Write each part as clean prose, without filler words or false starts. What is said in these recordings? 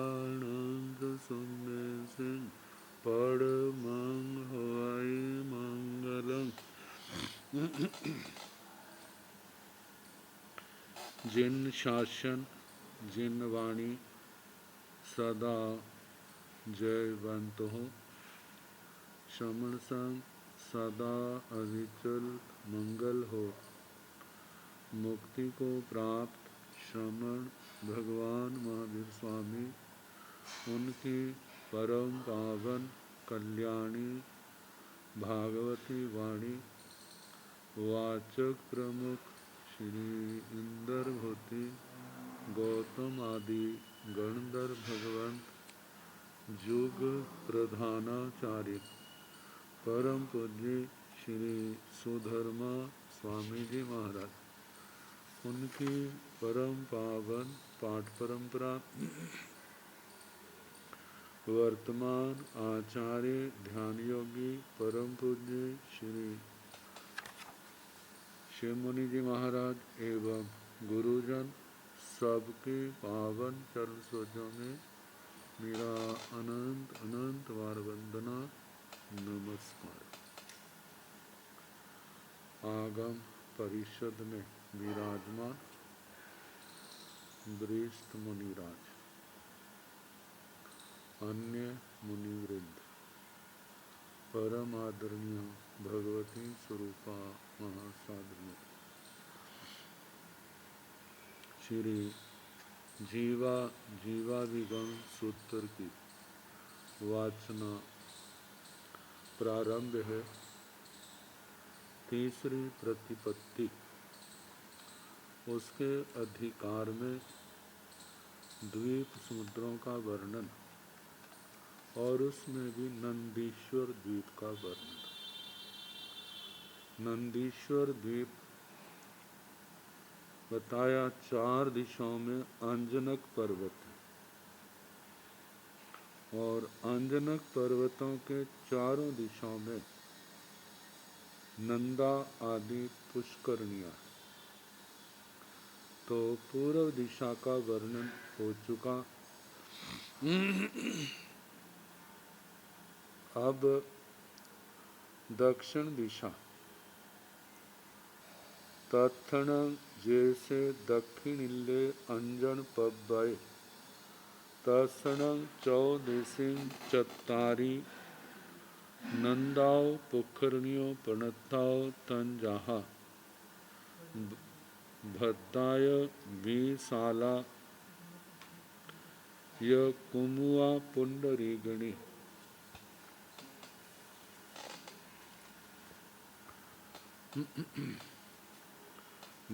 अनंत शून्य सिंह परमं हवाई मंगलम। जिन शासन जिन वाणी सदा जयवंत हो, श्रमण संग सदा अविचल मंगल हो। मुक्ति को प्राप्त श्रमण भगवान महावीर स्वामी, उनकी परम पावन कल्याणी भागवती वाणी वाचक प्रमुख श्री इंद्रभूति गौतम आदि गणधर भगवंत जुग प्रधानाचार्य परम पूज्य श्री सुधर्मा स्वामी जी महाराज, उनकी परम पावन पाठ परंपरा वर्तमान आचार्य ध्यान योगी परम पूज्य श्री शिव मुनि जी महाराज एवं गुरुजन सबके पावन चरण सरोजों में मेरा अनंत अनंत बार वंदना नमस्कार। आगम परिषद में विराजमान वरिष्ठ मुनिराज, अन्य मुनिवृंद, परम आदरणीय भगवती स्वरूपा महासाधु श्री जीवादिगम सूत्र की वाचना प्रारंभ है। तीसरी प्रतिपत्ति, उसके अधिकार में द्वीप समुद्रों का वर्णन और उसमें भी नंदीश्वर द्वीप का वर्णन। नंदीश्वर द्वीप बताया 4 दिशाओं में अंजनक पर्वत है और अंजनक पर्वतों के चारों दिशाओं में नंदा आदि पुष्करणियां। तो पूर्व दिशा का वर्णन हो चुका। अब दक्षिण दिशा, तत्ण जैसे दक्षिणिल्ले अंजन पब्बय तत्सणं चौदिसिं चत्तारि नंदाओ पुखर्ण्यो प्रणताओ तंजाहा भद्दाय विशाला य कुमुआ पुंडरीगणी।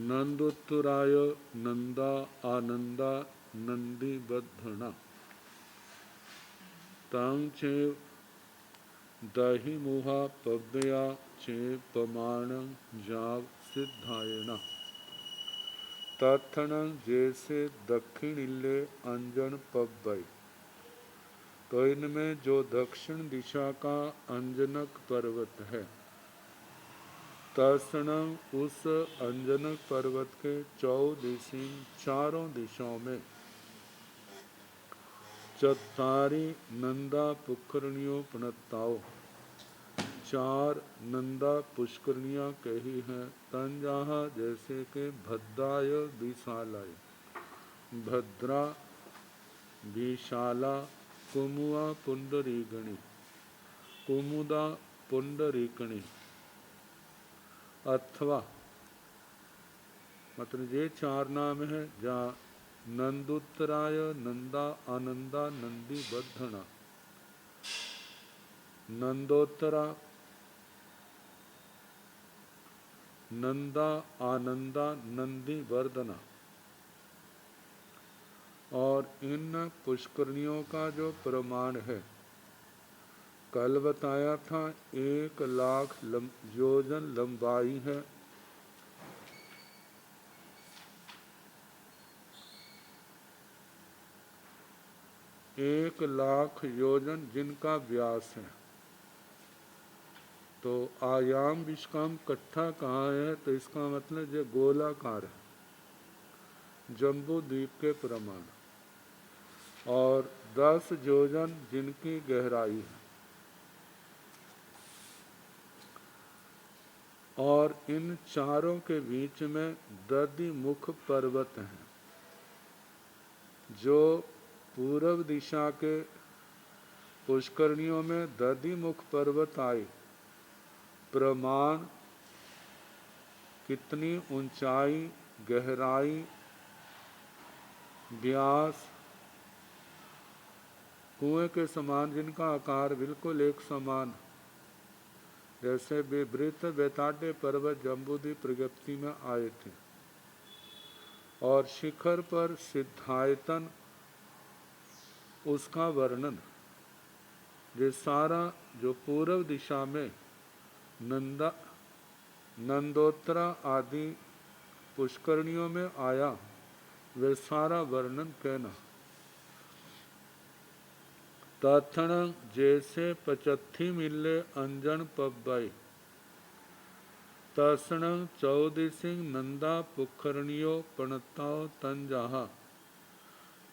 नंदोत्तराय नंदा आनंदा नंदी बद्धना तांग चे दही मुहा पव्या चे पमाण जाव सिद्धायना तत्ण जैसे दक्षिणिल्ले अंजन पव्वय। तो इनमें जो दक्षिण दिशा का अंजनक पर्वत है, तत्सणं उस अंजनक पर्वत के चौदिशी चारों दिशाओं में चत्तारी नंदा पुष्करणियों प्रणताओ 4 नंदा पुष्करणियां कही हैं। तंजाहा जैसे के भद्राय विशालाय, भद्रा विशाला कुमुआ पुंडरीगणी, कुमुदा पुंडरीकणी। अथवा मतलब ये 4 नाम है जहाँ नंदोत्तराय नंदा आनंदा नंदी बद्धना, नंदोत्तरा नंदा आनंदा नंदी वर्धना। और इन पुष्करणियों का जो प्रमाण है, कल बताया था 1 लाख योजन लंबाई है। एक 1 लाख योजन जिनका व्यास है। तो आयाम विश्काम कट्ठा कहाँ है, तो इसका मतलब ये गोलाकार है, जम्बू द्वीप के प्रमाण। और 10 योजन जिनकी गहराई है। और इन चारों के बीच में दधि मुख पर्वत हैं, जो पूर्व दिशा के पुष्करणियों में दधि मुख पर्वत आए। प्रमाण कितनी ऊंचाई, गहराई, व्यास, कुएं के समान जिनका आकार बिल्कुल एक समान, जैसे विवृत बेताटे पर्वत जम्बूद्वीप प्रगति में आए थे। और शिखर पर सिद्धायतन, उसका वर्णन, ये सारा जो पूर्व दिशा में नंदोत्तरा आदि पुष्करणियों में आया, वे सारा वर्णन कहना। तथण जैसे पचत्थी मिले अंजन पब्बई, तसण चौदिसिंह नंदा पुखरणियो पणताओ तंजाहा,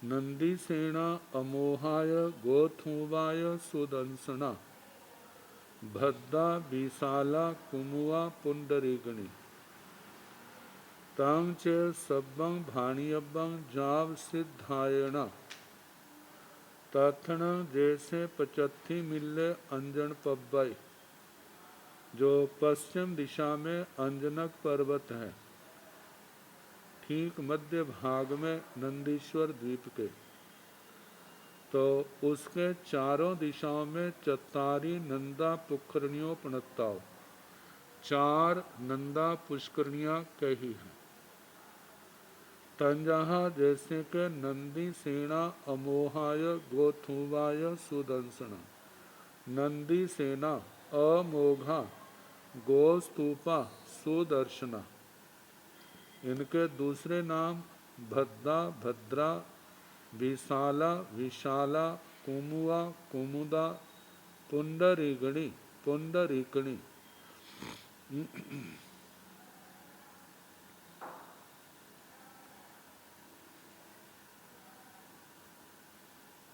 नंदी सेना अमोहाय गोथुवाय सुदंसना, भद्दा विशाला कुमुआ पुंडरीगणी, तंग चे सब्बं भाणियब्बं जाव सिद्धायणा, तथण जैसे पचत्थी मिले अंजन पब्बई, जो पश्चिम दिशा में अंजनक पर्वत है, ठीक मध्य भाग में नंदीश्वर द्वीप के, तो उसके चारों दिशाओं में चत्तारी नंदा पुष्करणियों पणताओ, 4 नंदा पुष्करणियां कही हैं। तंजाहा जैसे के नंदी सेना अमोहाय गोथुवाय सुदंसना, नंदी सेना अमोघा गोस्तूपा सुदर्शना, इनके दूसरे नाम भद्दा भद्रा, विशाला विशाला, कुमुआ कुमुदा, पुंडरीगणी पुंडरीकणी।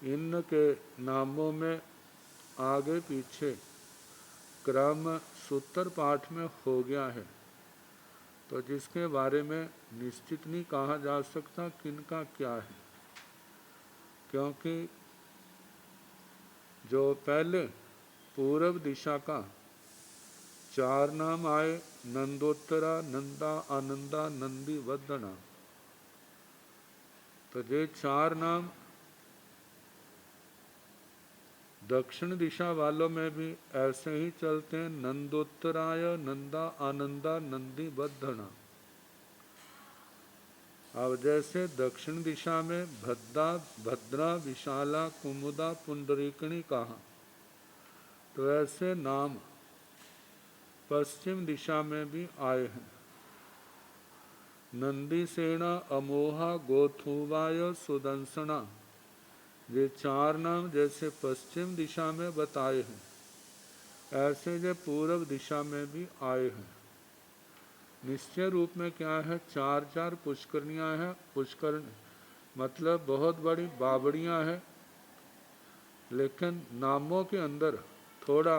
इनके नामों में आगे पीछे क्रम सूत्र पाठ में हो गया है, तो जिसके बारे में निश्चित नहीं कहा जा सकता किनका क्या है, क्योंकि जो पहले पूर्व दिशा का 4 नाम आए, नंदोत्तरा, नंदा, आनंदा, नंदी, वदना, तो ये 4 नाम दक्षिण दिशा वालों में भी ऐसे ही चलते हैं, नंदोत्तराय, नंदा, आनंदा, नंदी, बद्धना। अब जैसे दक्षिण दिशा में भद्दा भद्रा विशाला कुमुदा पुंडरीकणी कहा, तो ऐसे नाम पश्चिम दिशा में भी आए हैं। नंदी सेना अमोहा गोथुवाय सुदंसना, ये 4 नाम जैसे पश्चिम दिशा में बताए हैं, ऐसे जो पूर्व दिशा में भी आए हैं। निश्चय रूप में क्या है, 4 पुष्करणियाँ हैं। पुष्करण मतलब बहुत बड़ी बावड़ियाँ हैं, लेकिन नामों के अंदर थोड़ा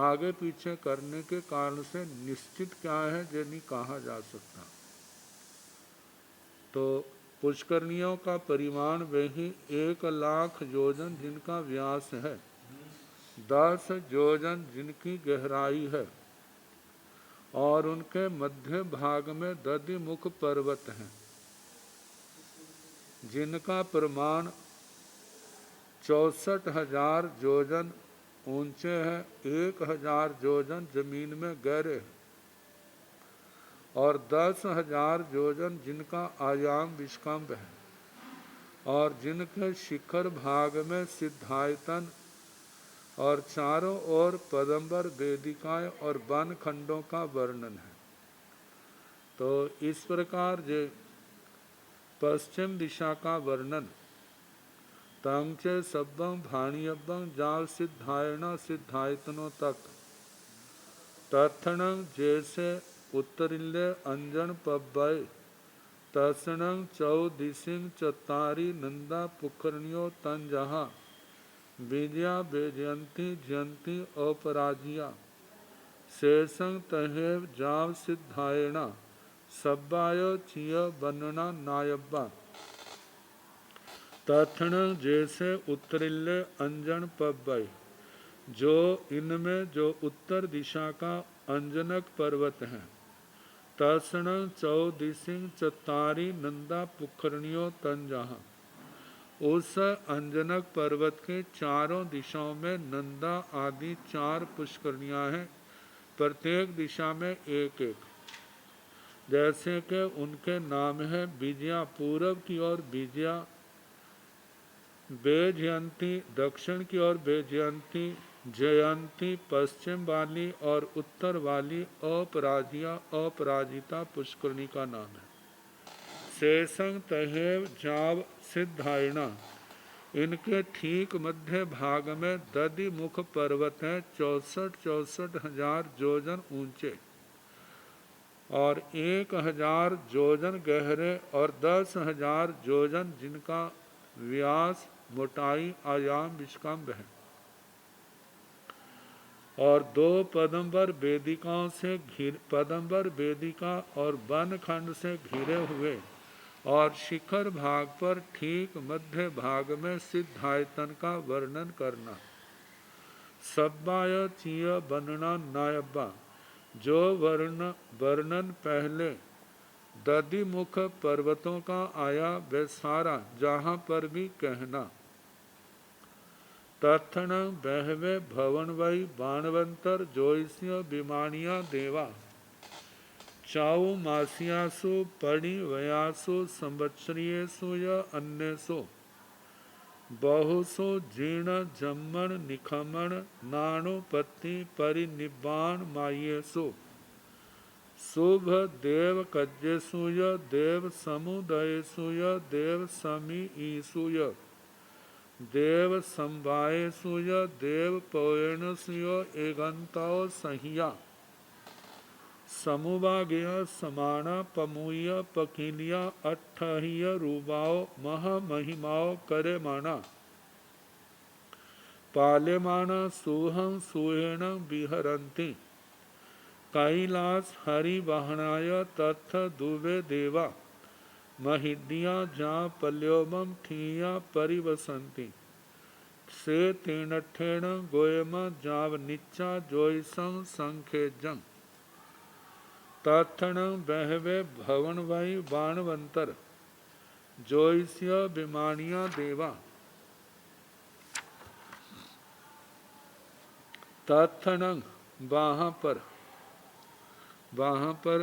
आगे पीछे करने के कारण से निश्चित क्या है ये नहीं कहा जा सकता। तो पुष्करणियों का परिमाण वही 1,00,000 योजन जिनका व्यास है, 10 योजन जिनकी गहराई है, और उनके मध्य भाग में दधि मुख पर्वत हैं, जिनका प्रमाण 64,000 योजन ऊंचे हैं, 1,000 योजन जमीन में गहरे हैं, और 10,000 योजन जिनका आयाम विस्कंभ है, और जिनके शिखर भाग में सिद्धायतन और चारों ओर पदंबर वेदिकाएं और वन खंडों का वर्णन है। तो इस प्रकार जे पश्चिम दिशा का वर्णन, तंचे सब्बं भाणियब्बं जाव सिद्धायण सिद्धायतनों तक, तत्ण जैसे उत्तरिल्य अंजन पब्बय तसणं चौदिशिं चतारी नंदा पुखरणियो तन जहा विजया बेजयंती जयंती अपराजिया शेषं तहेव जाव सिद्धायणा सब्बाय चिय बनना नायब्बा तथण जैसे उत्तरिल्य अंजन पब्बई जो इनमें जो उत्तर दिशा का अंजनक पर्वत है। तसण चौदिशिं चतारी नंदा पुखरणियों तंजहा उस अंजनक पर्वत के चारों दिशाओं में नंदा आदि 4 पुष्करणियां हैं, प्रत्येक दिशा में एक एक, जैसे कि उनके नाम है विजया पूरब की ओर विजया, बेजयंती दक्षिण की ओर बेजयंती, जयंती पश्चिम वाली और उत्तर वाली अपराजिया अपराजिता पुष्करणी का नाम है। शेषं तहेव जाव सिद्धायणा इनके ठीक मध्य भाग में दधि मुख पर्वत है 64,000 योजन ऊंचे और 1,000 योजन गहरे और 10,000 योजन जिनका व्यास मोटाई आयाम विस्कंभ है और 2 पदंबर वेदिकाओं से पदंबर वेदिका और वन खंड से घिरे हुए और शिखर भाग पर ठीक मध्य भाग में सिद्धायतन का वर्णन करना। सब्बाय चिय बनना नायब्बा जो वर्णन पहले दधिमुख पर्वतों का आया वे सारा जहाँ पर भी कहना। तत्ण बहवे भवन वही बाणवंतर ज्योतिष्य विमानिया देवा चाऊ मासियासु पड़ी वयासु संवत्सरीयसु य अन्यसु बहुसु जीर्ण जम्मण निखमण नाणुपत्ति परिनिब्बाण मायेसु शुभ देव कज्जेसु य देव समुदयसु य देव समीईसु य देव संवायसु य देव पौयणसु य एगंताओ सहिया समुवागय समाना पमुय पकिलिया अट्ठहिय रूबाओ महामहिमाओ करे माना पाले माना सुहं सुहेण विहरंती कैलास हरि वाहनाय तथ दुवे देवा महिद्या जा पल्योमम ठीया परिवसंती से तीनठेण गोयम जाव निच्चा जोयसं संखेजं तत्ण बहवे भवन वही बाणवंतर ज्योतिष्य विमानिया देवा तत्ण वहाँ पर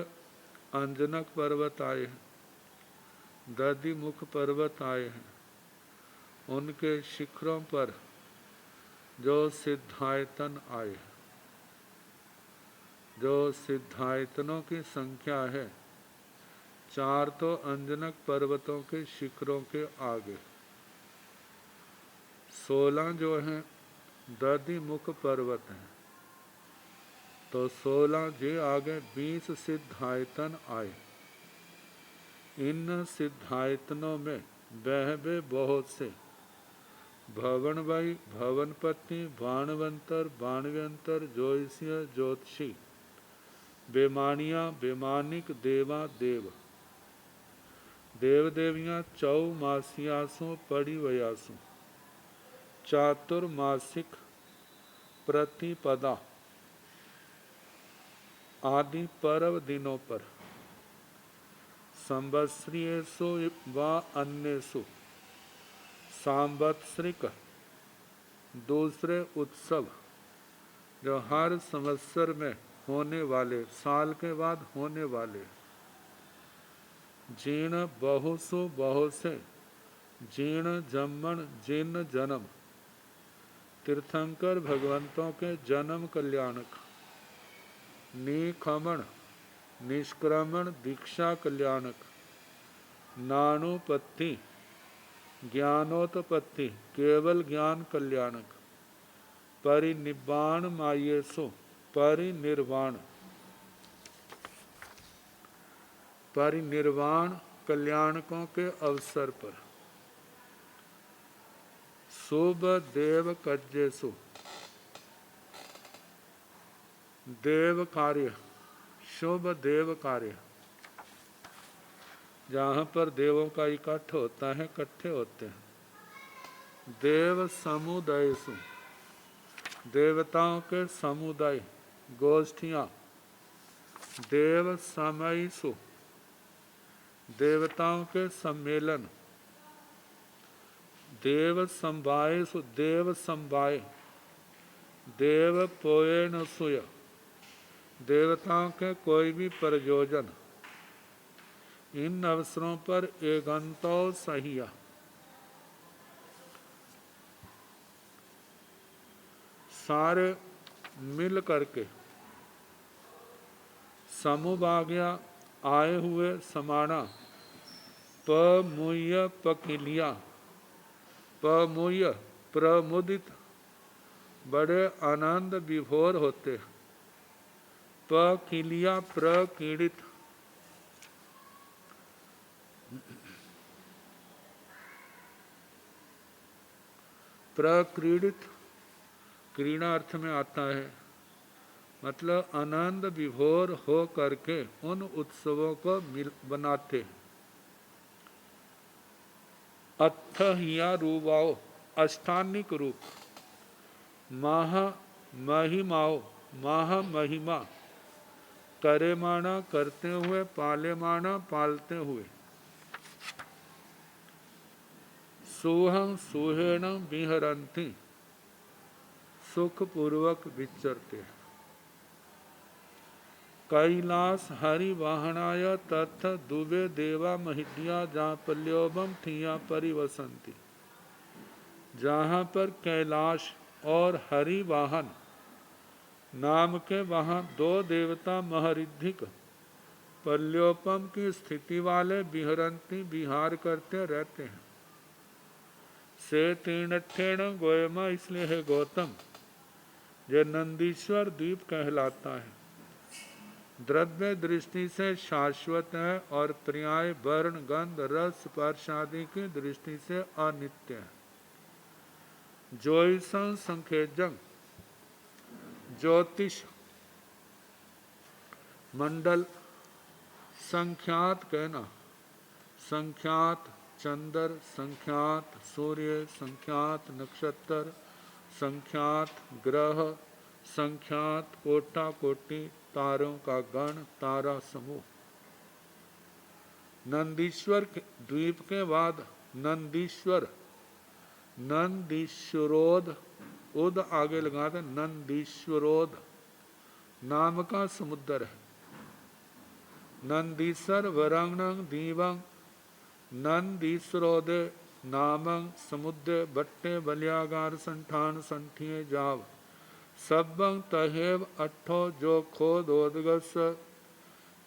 अंजनक पर्वत आए हैं, दधिमुख पर्वत आए हैं, उनके शिखरों पर जो सिद्धायतन आए हैं, जो सिद्धायतनों की संख्या है 4 तो अंजनक पर्वतों के शिखरों के आगे, 16 जो हैं दधिमुख पर्वत हैं, तो 16 जे आगे 20 सिद्धायतन आए। इन सिद्धायतनों में बहवे बहुत से भवनवई भवनपति बाणवंतर बाणव्यंतर ज्योतिष्य ज्योतिषी बेमानिया बेमानिक देवा देव देव देवियाँ चौमासियासु परिवयासु चातुर्मासिक प्रतिपदा आदि पर्व दिनों पर संवत्सरीयसु व अन्यसु सांवत्सरिक दूसरे उत्सव जो हर संवत्सर में होने वाले, साल के बाद होने वाले, जीर्ण बहुसु बहुत से जीर्ण जम्मण जीर्ण जन्म तीर्थंकर भगवंतों के जन्म कल्याणक निखमण निष्क्रमण दीक्षा कल्याणक नानुपत्ति ज्ञानोत्पत्ति केवल ज्ञान कल्याणक परिनिब्बाण मायेसु परिनिर्वाण परिनिर्वाण कल्याणकों के अवसर पर। शुभ देव कज्जेसु, देव कार्य, शुभ देव कार्य, जहाँ पर देवों का इकट्ठ होता है, इकट्ठे होते हैं। देव समुदायसु, देवताओं के समुदाय, गोष्ठियाँ। देव समयसु, देवताओं के सम्मेलन। देव संवायसु, देव संवाय। देव पोयेनसुय, देवताओं के कोई भी प्रयोजन। इन अवसरों पर एगंतो सहिया, सारे मिल करके, समुभाग्या आए हुए समाना। पमुय पकिलिया, पमुय प्रमुदित, बड़े आनंद विभोर होते। पकिलिया प्रकीड़ित, प्रक्रीडित, क्रीड़ा अर्थ में आता है, मतलब आनंद विभोर हो करके उन उत्सवों को बनाते। अथ हिया रूपाओ, अष्टानिक रूप। महा महिमाओ, महा महिमा, करे माना करते हुए, पाले माना पालते हुए। सुहं सुहेण विहरंती, सुख पूर्वक विचरते। कैलास हरि वाहनाय तथ दुबे देवा महिड्या जापल्योबम थिया परिवसंती, जहाँ पर कैलाश और हरि वाहन नाम के वहाँ दो देवता महरिद्धिक पल्योपम की स्थिति वाले विहरंती विहार करते रहते हैं। से तीर्णठेण गोयमा, इसलिए है गौतम, ये नंदीश्वर द्वीप कहलाता है। द्रव्य दृष्टि से शाश्वत है और पर्याय वर्ण गंध रस स्पर्श आदि की दृष्टि से अनित्य है। ज्योतिषं संखेजं, ज्योतिष मंडल, संख्यात कहना, संख्यात चंद्र, संख्यात सूर्य, संख्यात नक्षत्र, संख्यात ग्रह, संख्यात कोटा कोटि तारों का गण, तारा समूह। नंदीश्वर द्वीप के बाद नंदीश्वर, नंदीश्वरोध, उद आगे लगा दे, नंदीश्वरोध नाम का समुद्र है। नंदीसर वरंगं दीवं, नंदीश्वरोदे नामं समुद्र बट्टे बलियागार संठान संठिये जाव। सबं तहेव अट्ठो जो खोद ओदगस,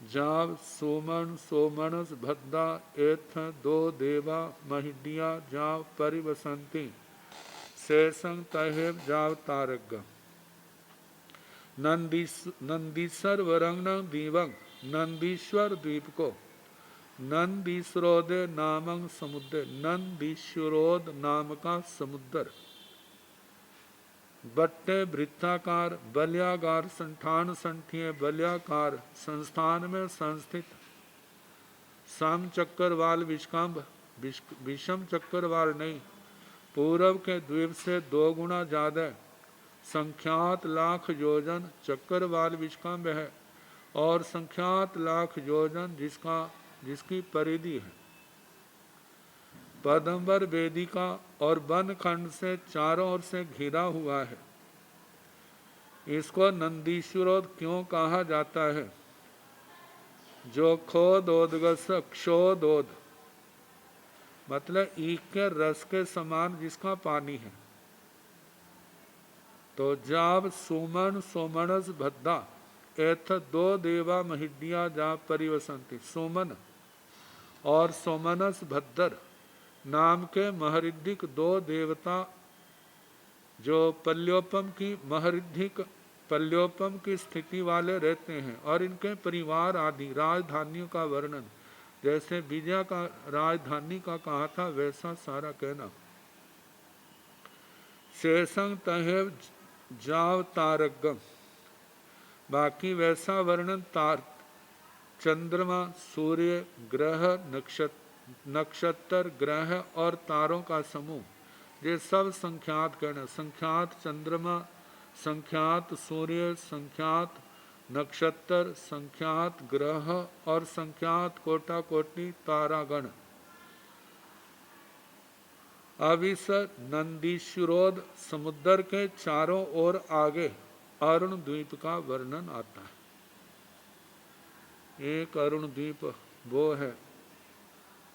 जाव सोमन सोमनस भद्दा एथ दो देवा महिडिया जाव परिवसंती, शेषं तहेव जाव तारग। नंदीसर वरंगं दीवं, नंदीश्वर द्वीप को नंदीश्वरोदय नामक समुद्र, नंदीश्वरोद नाम का समुद्र। बट्टे वृत्ताकार, बलियागार संठान संठिये, बलियाकार संस्थान में संस्थित। सम चक्रवाल विष्कंभ, विषम चक्रवाल नहीं, पूर्व के द्वीप से 2 गुना ज्यादा। संख्यात लाख योजन चक्रवाल विष्कंभ है और संख्यात लाख योजन जिसकी परिधि है। पदम्बर वेदिका और वन खंड से चारों ओर से घिरा हुआ है। इसको नंदीश्वरोद क्यों कहा जाता है? जो खोदोदगस क्षोदोद, मतलब ईख के रस के समान जिसका पानी है। तो जाब सुमन सोमनस भद्दा एथ 2 देवा महिडिया जा परिवसंती। सोमन और सोमनस भद्र नाम के महरिद्धिक 2 देवता जो पल्योपम की महरिद्धिक पल्योपम की स्थिति वाले रहते हैं और इनके परिवार आदि राजधानियों का वर्णन जैसे विजय का राजधानी का कहा था वैसा सारा कहना। शेषंग तहेव जाव तारगम, बाकी वैसा वर्णन तार चंद्रमा, सूर्य, ग्रह, नक्षत्र, ग्रह और तारों का समूह, ये सब संख्यात कहना। संख्यात चंद्रमा, संख्यात सूर्य, संख्यात नक्षत्र, संख्यात ग्रह और संख्यात कोटा कोटि तारागण। अब इस नंदीश्वरोद समुद्र के चारों ओर आगे अरुण द्वीप का वर्णन आता है। एक अरुण द्वीप वो है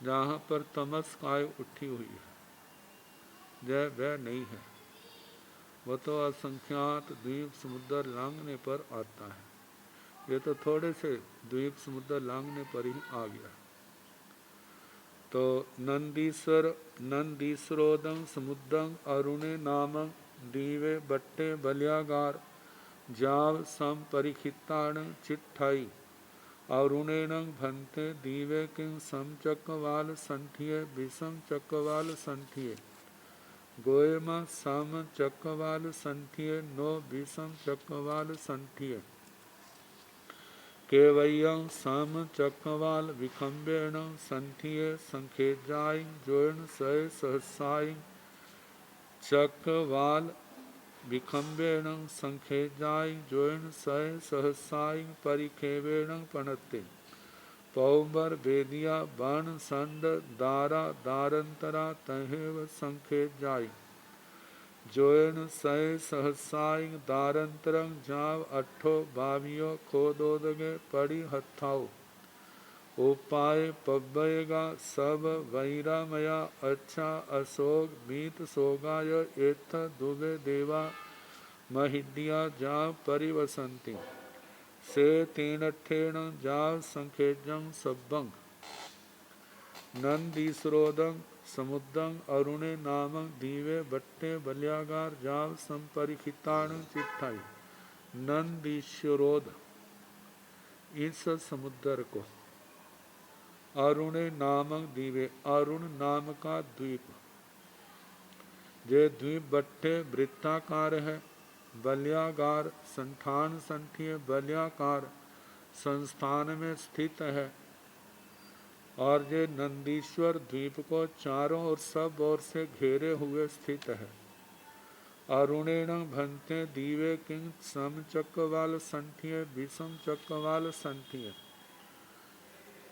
जहाँ पर तमस काय उठी हुई है, जय वह नहीं है, वो तो असंख्यात द्वीप समुद्र लांघने पर आता है। ये तो थोड़े से द्वीप समुद्र लांघने पर ही आ गया। तो नंदीश्वरोदं समुद्रं अरुणे नामं दीवे बट्टे बल्यागार जाव सम परिखिताण चिट्ठाई अरुणेन भन्ते दीवे किं सम चक्रवाल संठिये विषम चक्रवाल संठिये गोयमा सम चक्रवाल संठिये नो विषम चक्रवाल संठिये केवयं सम चक्रवाल विखम्बेण संठिये संखेजाई जोन सय सहसाई चक्रवाल विखम्बेण संखेजाई जोन सय सहसाई परिखेवेण पणते पौबर वेदिया बाण संड दारा दारंतरा तहेव संखेजाई जोन सय सहसाई दारंतरं जाव अठो भावियो खोदोदगे पड़ी हथाओ उपाय पब्बयगा सब वैरामया अच्छा अशोक मीत सोगाय एथ दुबे देवा महिद्या जाव परिवसंती से तीनठेण जाव संखेजं सब्बं नंदीश्वरोदं समुद्रं अरुणे नामं दीवे बट्टे बल्यागार जाव संपरिखिताण चिट्ठाई। नंदीश्वरोद इस समुद्र को अरुणे नामक दीवे, अरुण नाम का द्वीप, ये द्वीप बट्टे वृत्ताकार है, बल्यागार संठान संठीय बल्याकार संस्थान में स्थित है और ये नंदीश्वर द्वीप को चारों ओर सब ओर से घेरे हुए स्थित है। अरुणेण भन्ते दीवे किंग सम चक्रवाल संठिये विषम चक्रवाल संठिये।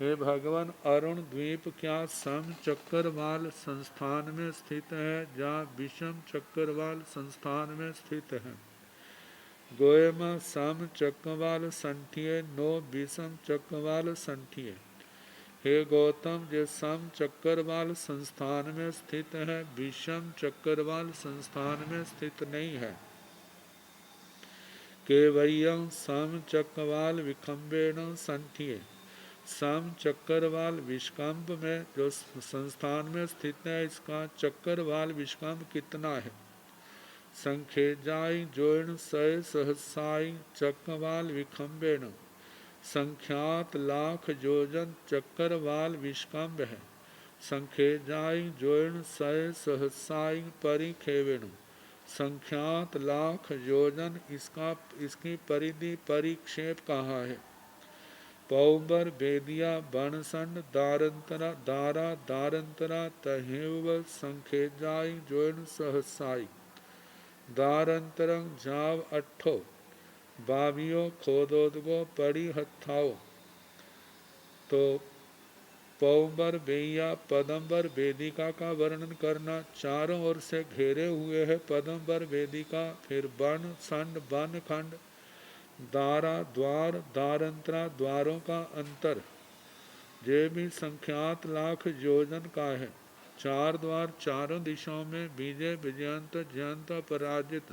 हे भगवान, अरुण द्वीप क्या सम चक्रवाल संस्थान में स्थित है या विषम चक्रवाल संस्थान में स्थित है। गोयमा सम चक्रवाल संठिये नो विषम चक्रवाल संठिये। हे गौतम, जो सम चक्रवाल संस्थान में स्थित है विषम चक्रवाल संस्थान में स्थित नहीं है। केवयं सम चक्रवाल विखम्बेण संठिये, सम चक्रवाल विष्कंभ में जो संस्थान में स्थित है इसका चक्रवाल विष्कंभ कितना है। संखेजाई जोन सय सहसाई चक्रवाल विखम्बेण, संख्यात लाख योजन चक्रवाल विष्कंभ है। संखेजाई जोन सय सहसाई परिखेवेण, संख्यात लाख योजन इसकी परिधि परिक्षेप कहा है। पौबर वेदिया बनसंड दारंतरा दारा दारंतरा तहेव संखेजाई जोन सहसाई दारंतरं जाव अठो बावियो खोदोदगो पड़ी हथाओ। तो पौबर बेया पदम्बर वेदिका का वर्णन करना। चारों ओर से घेरे हुए है पदम्बर वेदिका। फिर वन संड वन खंड, दारा द्वार, दारंतरा द्वारों का अंतर, ये भी संख्यात लाख योजन का है। चार द्वार चारों दिशाओं में, विजय विजयंत जयंत पराजित,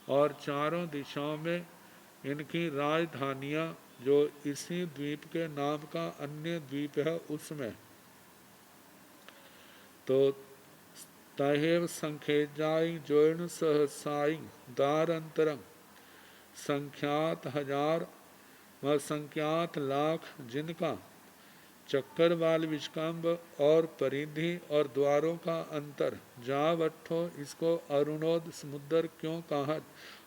और चारों दिशाओं में इनकी राजधानियां जो इसी द्वीप के नाम का अन्य द्वीप है उसमें। तो तहेव संखेजाई जोन सहसाई दारंतरम, संख्यात हजार व संख्यात लाख जिनका चक्कर वाल विष्काम्ब और परिधि और द्वारों का अंतर। जावट्ठो, इसको अरुणोद समुद्र क्यों कहा,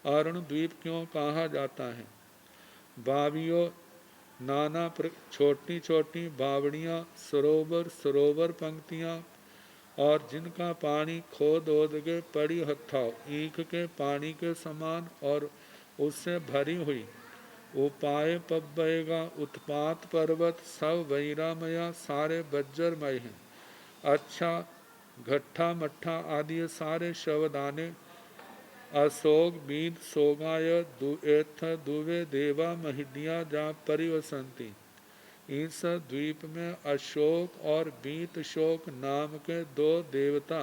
अरुण द्वीप क्यों कहा जाता है। बावियों, नाना छोटी छोटी बावड़ियाँ, सरोवर सरोवर पंक्तियाँ, और जिनका पानी खोद ओद के पड़ी हथाओ, ईख के पानी के समान और उससे भरी हुई। उपाय पब्बेगा, उत्पात पर्वत सब वैरामया, सारे बज्जरमय हैं। अच्छा, घट्ठा मट्ठा आदि सारे शवदाने, अशोक बीत सोगाय एथ दुवे देवा महिडिया जा परिवसंती। इस द्वीप में अशोक और बीत शोक नाम के दो देवता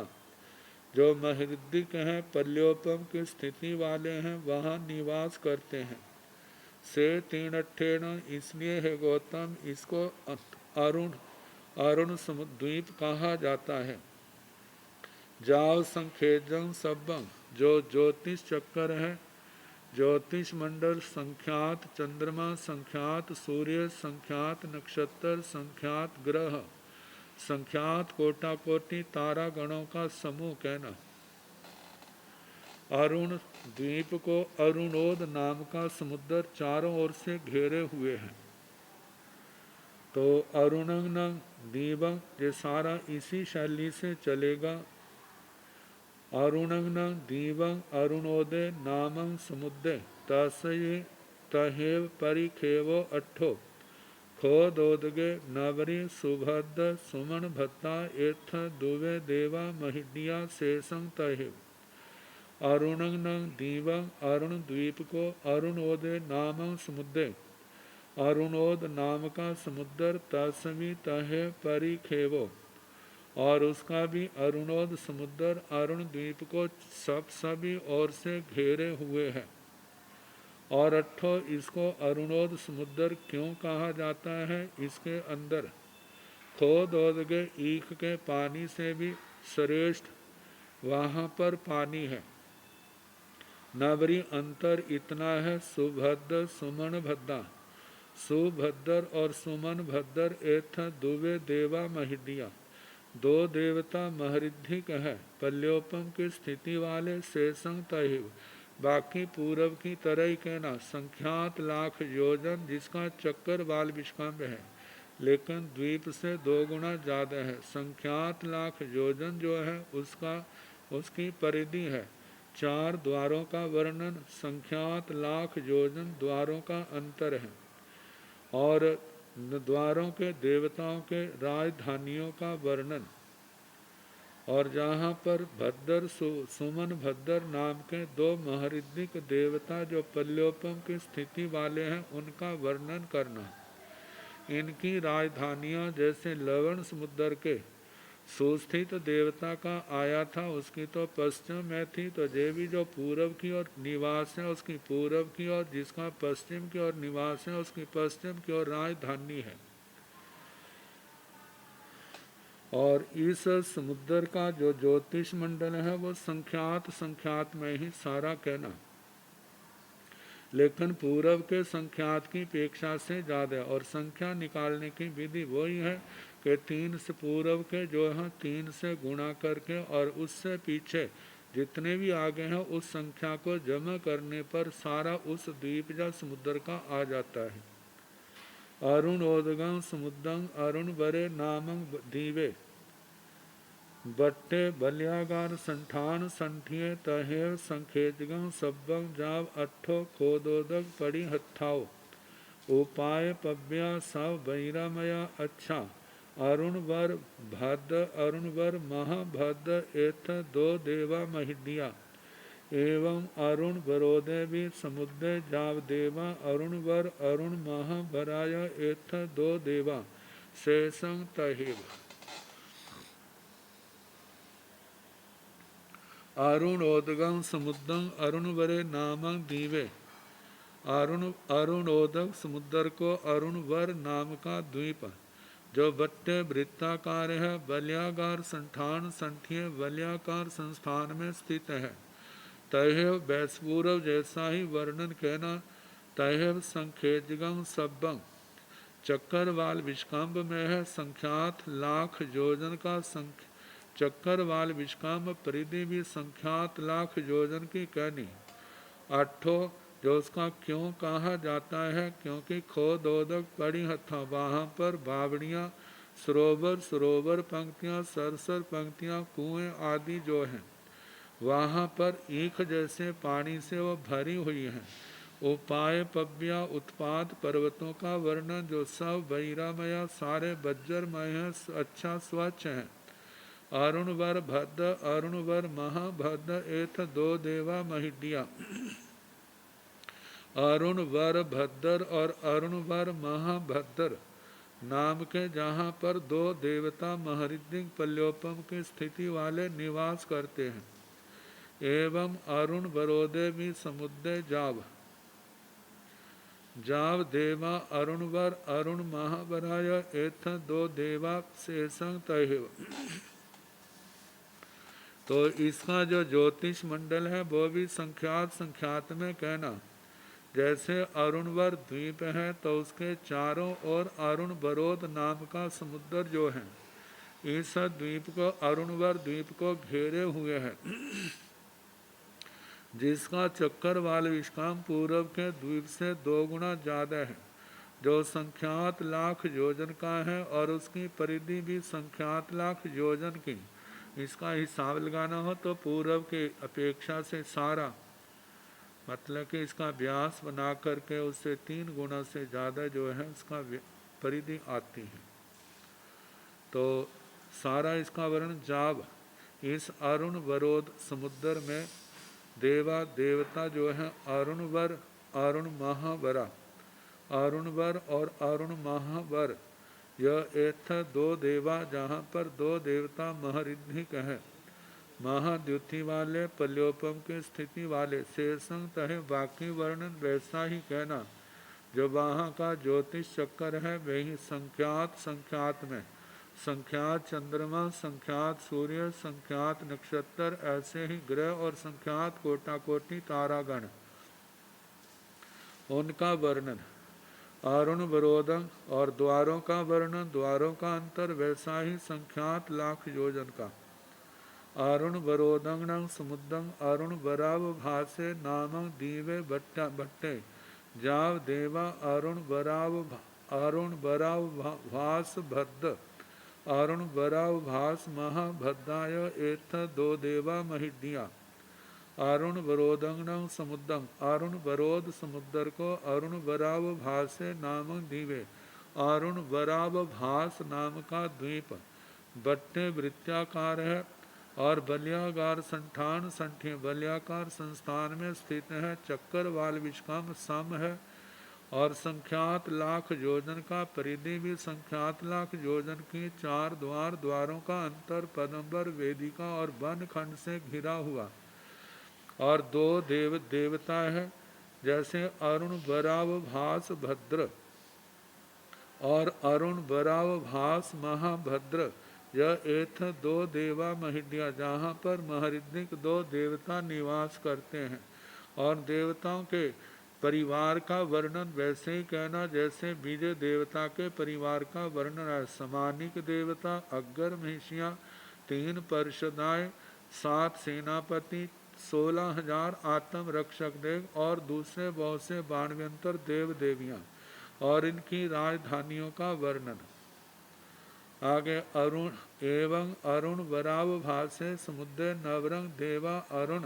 जो महृदिक हैं, पल्योपम की स्थिति वाले हैं, वहाँ निवास करते हैं। से तीणठेण, इसलिए है गौतम इसको अरुण अरुण द्वीप कहा जाता है। जाव संखेजं सब्बं, जो ज्योतिष चक्कर है, ज्योतिष मंडल, संख्यात चंद्रमा, संख्यात सूर्य, संख्यात नक्षत्र, संख्यात ग्रह, संख्यात कोटा कोटि तारा गणों का समूह कहना। अरुण द्वीप को अरुणोद नाम का समुद्र चारों ओर से घेरे हुए है। तो अरुणंग दीवं, ये सारा इसी शैली से चलेगा। अरुणंग दीवं अरुणोदय नामं समुद्र तस्य तहेव परिखेवो अट्ठो खोदोदगे नवरी सुभद्र सुमन भत्ता एथ दुवे देवा महिडिया शेषं तहेव। अरुणंग दीवं, अरुण द्वीप को अरुणोदय नामं समुद्र, अरुणोद नाम का समुद्र, तस्वी तहे परिखेवो, और उसका भी अरुणोद समुद्र अरुण द्वीप को सभी ओर से घेरे हुए है। और अट्ठो, इसको अरुणोद समुद्र क्यों कहा जाता है, इसके अंदर खोदोदगे ईख के पानी से भी श्रेष्ठ वहाँ पर पानी है। नवरी अंतर इतना है, सुभद्र सुमन भद्दा, सुभद्र और सुमन भद्र एथ दुवे देवा महिडिया, दो देवता महरिद्धिक है, पल्योपम की स्थिति वाले, शेषं तहिव, बाकी पूरब की तरह ही कहना। संख्यात लाख योजन, जिसका चक्कर वाल विष्काम्ब है, लेकिन द्वीप से 2 गुना ज़्यादा है। संख्यात लाख योजन जो है उसकी परिधि है। 4 द्वारों का वर्णन, संख्यात लाख योजन द्वारों का अंतर है। और द्वारों के देवताओं के राजधानियों का वर्णन। और जहाँ पर भद्र सुमन भद्र नाम के 2 महरिद्धिक देवता जो पल्योपम की स्थिति वाले हैं, उनका वर्णन करना। इनकी राजधानियाँ जैसे लवण समुद्र के सुस्थित देवता का आया था, उसकी तो पश्चिम में थी, तो देवी जो पूरब की ओर निवास है उसकी पूरब की ओर, जिसका पश्चिम की ओर निवास है उसकी पश्चिम की ओर राजधानी है। और इस समुद्र का जो ज्योतिष मंडल है वो संख्यात में ही सारा कहना, लेकिन पूरब के संख्यात की अपेक्षा से ज़्यादा। और संख्या निकालने की विधि वही है कि 3 से पूरब के जो है 3 से गुणा करके, और उससे पीछे जितने भी आगे हैं उस संख्या को जमा करने पर सारा उस द्वीप या समुद्र का आ जाता है। अरुणोदगं समुद्रं अरुण बरे नामं दीवे, बट्टे बलियागार संठान संठिये तहेव संखेजगं सब्बं जाव अट्ठो खोदोदक पड़ी हत्थाओ। उपाय पव्या सब बैरामया अच्छा, अरुण वर भद्र अरुण वर महाभद्र एथ 2 देवा महिडिया, एवं अरुण वरोदय भी समुद्र जाव देवा अरुण वर अरुण महाभराय एथ 2 देवा शेषं तहेव। अरुणोदगं समुद्रं अरुण वरे नामं दीवे, अरुणोदक समुद्र को अरुण वर नाम का द्वीप जो बट्टे वृत्ताकार है, बलियागार संठान संठिये बलियाकार संस्थान में स्थित है, तहेव वैस्पूरव जैसा ही वर्णन कहना। तहेव संखेजगं सब्बं, चक्करवाल विष्कंभ में है संख्यात लाख योजन का चक्करवाल विष्कंभ परिधि भी संख्यात लाख योजन की कहनी। आठों जो उसका क्यों कहा जाता है, क्योंकि खोदोदक पड़ी हथा वहाँ पर बावड़ियाँ, सरोवर सरोवर पंक्तियाँ, सरसर पंक्तियाँ, कुएं आदि जो हैं वहाँ पर ईख जैसे पानी से वो भरी हुई हैं। उपाय पव्या उत्पाद पर्वतों का वर्णन जो सब वैरामया सारे बज्जरमय हैं, अच्छा स्वच्छ हैं। अरुणवर भद्र अरुणवर महाभद्र एथ दो देवा महिडिया। अरुणवर भद्र और अरुणवर महाभद्र नाम के जहाँ पर दो देवता महरिद्धिक पल्योपम की स्थिति वाले निवास करते हैं। एवं अरुण वरोदे भी समुद्र जाव जाव देवा अरुणवर अरुण महावराय एथ दो देवा शेषं तैव। तो इसका जो ज्योतिष मंडल है वो भी संख्यात में कहना। जैसे अरुणवर द्वीप है तो उसके चारों ओर अरुण वरोध नाम का समुद्र जो है इस द्वीप को अरुणवर द्वीप को घेरे हुए है, जिसका चक्करवाल विष्काम पूर्व के द्वीप से 2 गुना ज़्यादा है, जो संख्यात लाख योजन का है और उसकी परिधि भी संख्यात लाख योजन की। इसका हिसाब लगाना हो तो पूर्व के अपेक्षा से सारा मतलब कि इसका व्यास बना करके उससे 3 गुना से ज़्यादा जो है उसका परिधि आती है। तो सारा इसका वर्णन जाव इस अरुण वरोध समुद्र में देवा देवता जो है अरुणवर अरुण महावरा अरुणवर और अरुण महावर यह एथ 2 देवा जहाँ पर 2 देवता महरिद्धिक है, महाद्युति वाले पल्योपम की स्थिति वाले शेषंग तहे बाकी वर्णन वैसा ही कहना। जो वहाँ का ज्योतिष चक्कर है वही संख्यात में संख्यात चंद्रमा, संख्यात सूर्य, संख्यात नक्षत्र, ऐसे ही ग्रह और संख्यात कोटि तारागण उनका वर्णन। अरुण वरोधन और द्वारों का वर्णन, द्वारों का अंतर वैसा ही संख्यात लाख योजन का। अरुण वरोदंग समुद्रं अरुण वराव भासे नामं दीवे भट्टे जाव देवा अरुण वराव भास भद्र अरुण वराव भास महाभद्राय एथ 2 देवा महिडिया। अरुण वरोदंग समुद्रम अरुण वरोध समुद्र को अरुण वराव भासे नामक दीवे अरुण वराव भास नाम का द्वीप बट्टे वृत्ताकार है और बलियागार संठान संठी बलियाकार संस्थान में स्थित है। चक्कर वाल विष्कम सम है और संख्यात लाख योजन का, परिधि भी संख्यात लाख योजन की। 4 द्वार, द्वारों का अंतर पदंबर वेदिका और वन खंड से घिरा हुआ और 2 देवता है, जैसे अरुण वराव भास भद्र और अरुण वराव भास महाभद्र। यह एथ 2 देवा महिडिया जहाँ पर महरिद्धिक 2 देवता निवास करते हैं। और देवताओं के परिवार का वर्णन वैसे ही कहना जैसे विजय देवता के परिवार का वर्णन है। समानिक देवता, अग्गर महिषियाँ, 3 पार्षदाएँ, 7 सेनापति, 16,000 आत्म रक्षक देव और दूसरे बहुत से बाणव्यंतर देव देवियाँ और इनकी राजधानियों का वर्णन। आगे अरुण एवं अरुण वराव भासे समुद्र नवरंग देवा अरुण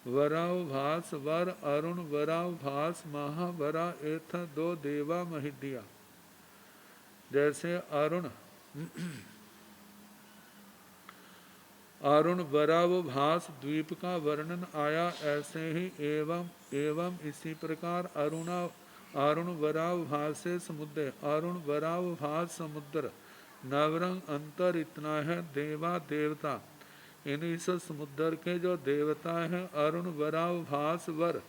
वराव भास वर अरुण वराव भास महावरा एथ 2 देवा महिडिया। जैसे अरुण वराव भास द्वीप का वर्णन आया, ऐसे ही एवं इसी प्रकार अरुण वराव भासे समुद्र अरुण वराव भास समुद्र नवरंग अंतर इतना है। देवा देवता इन इस समुद्र के जो देवता हैं अरुण वराव भास वर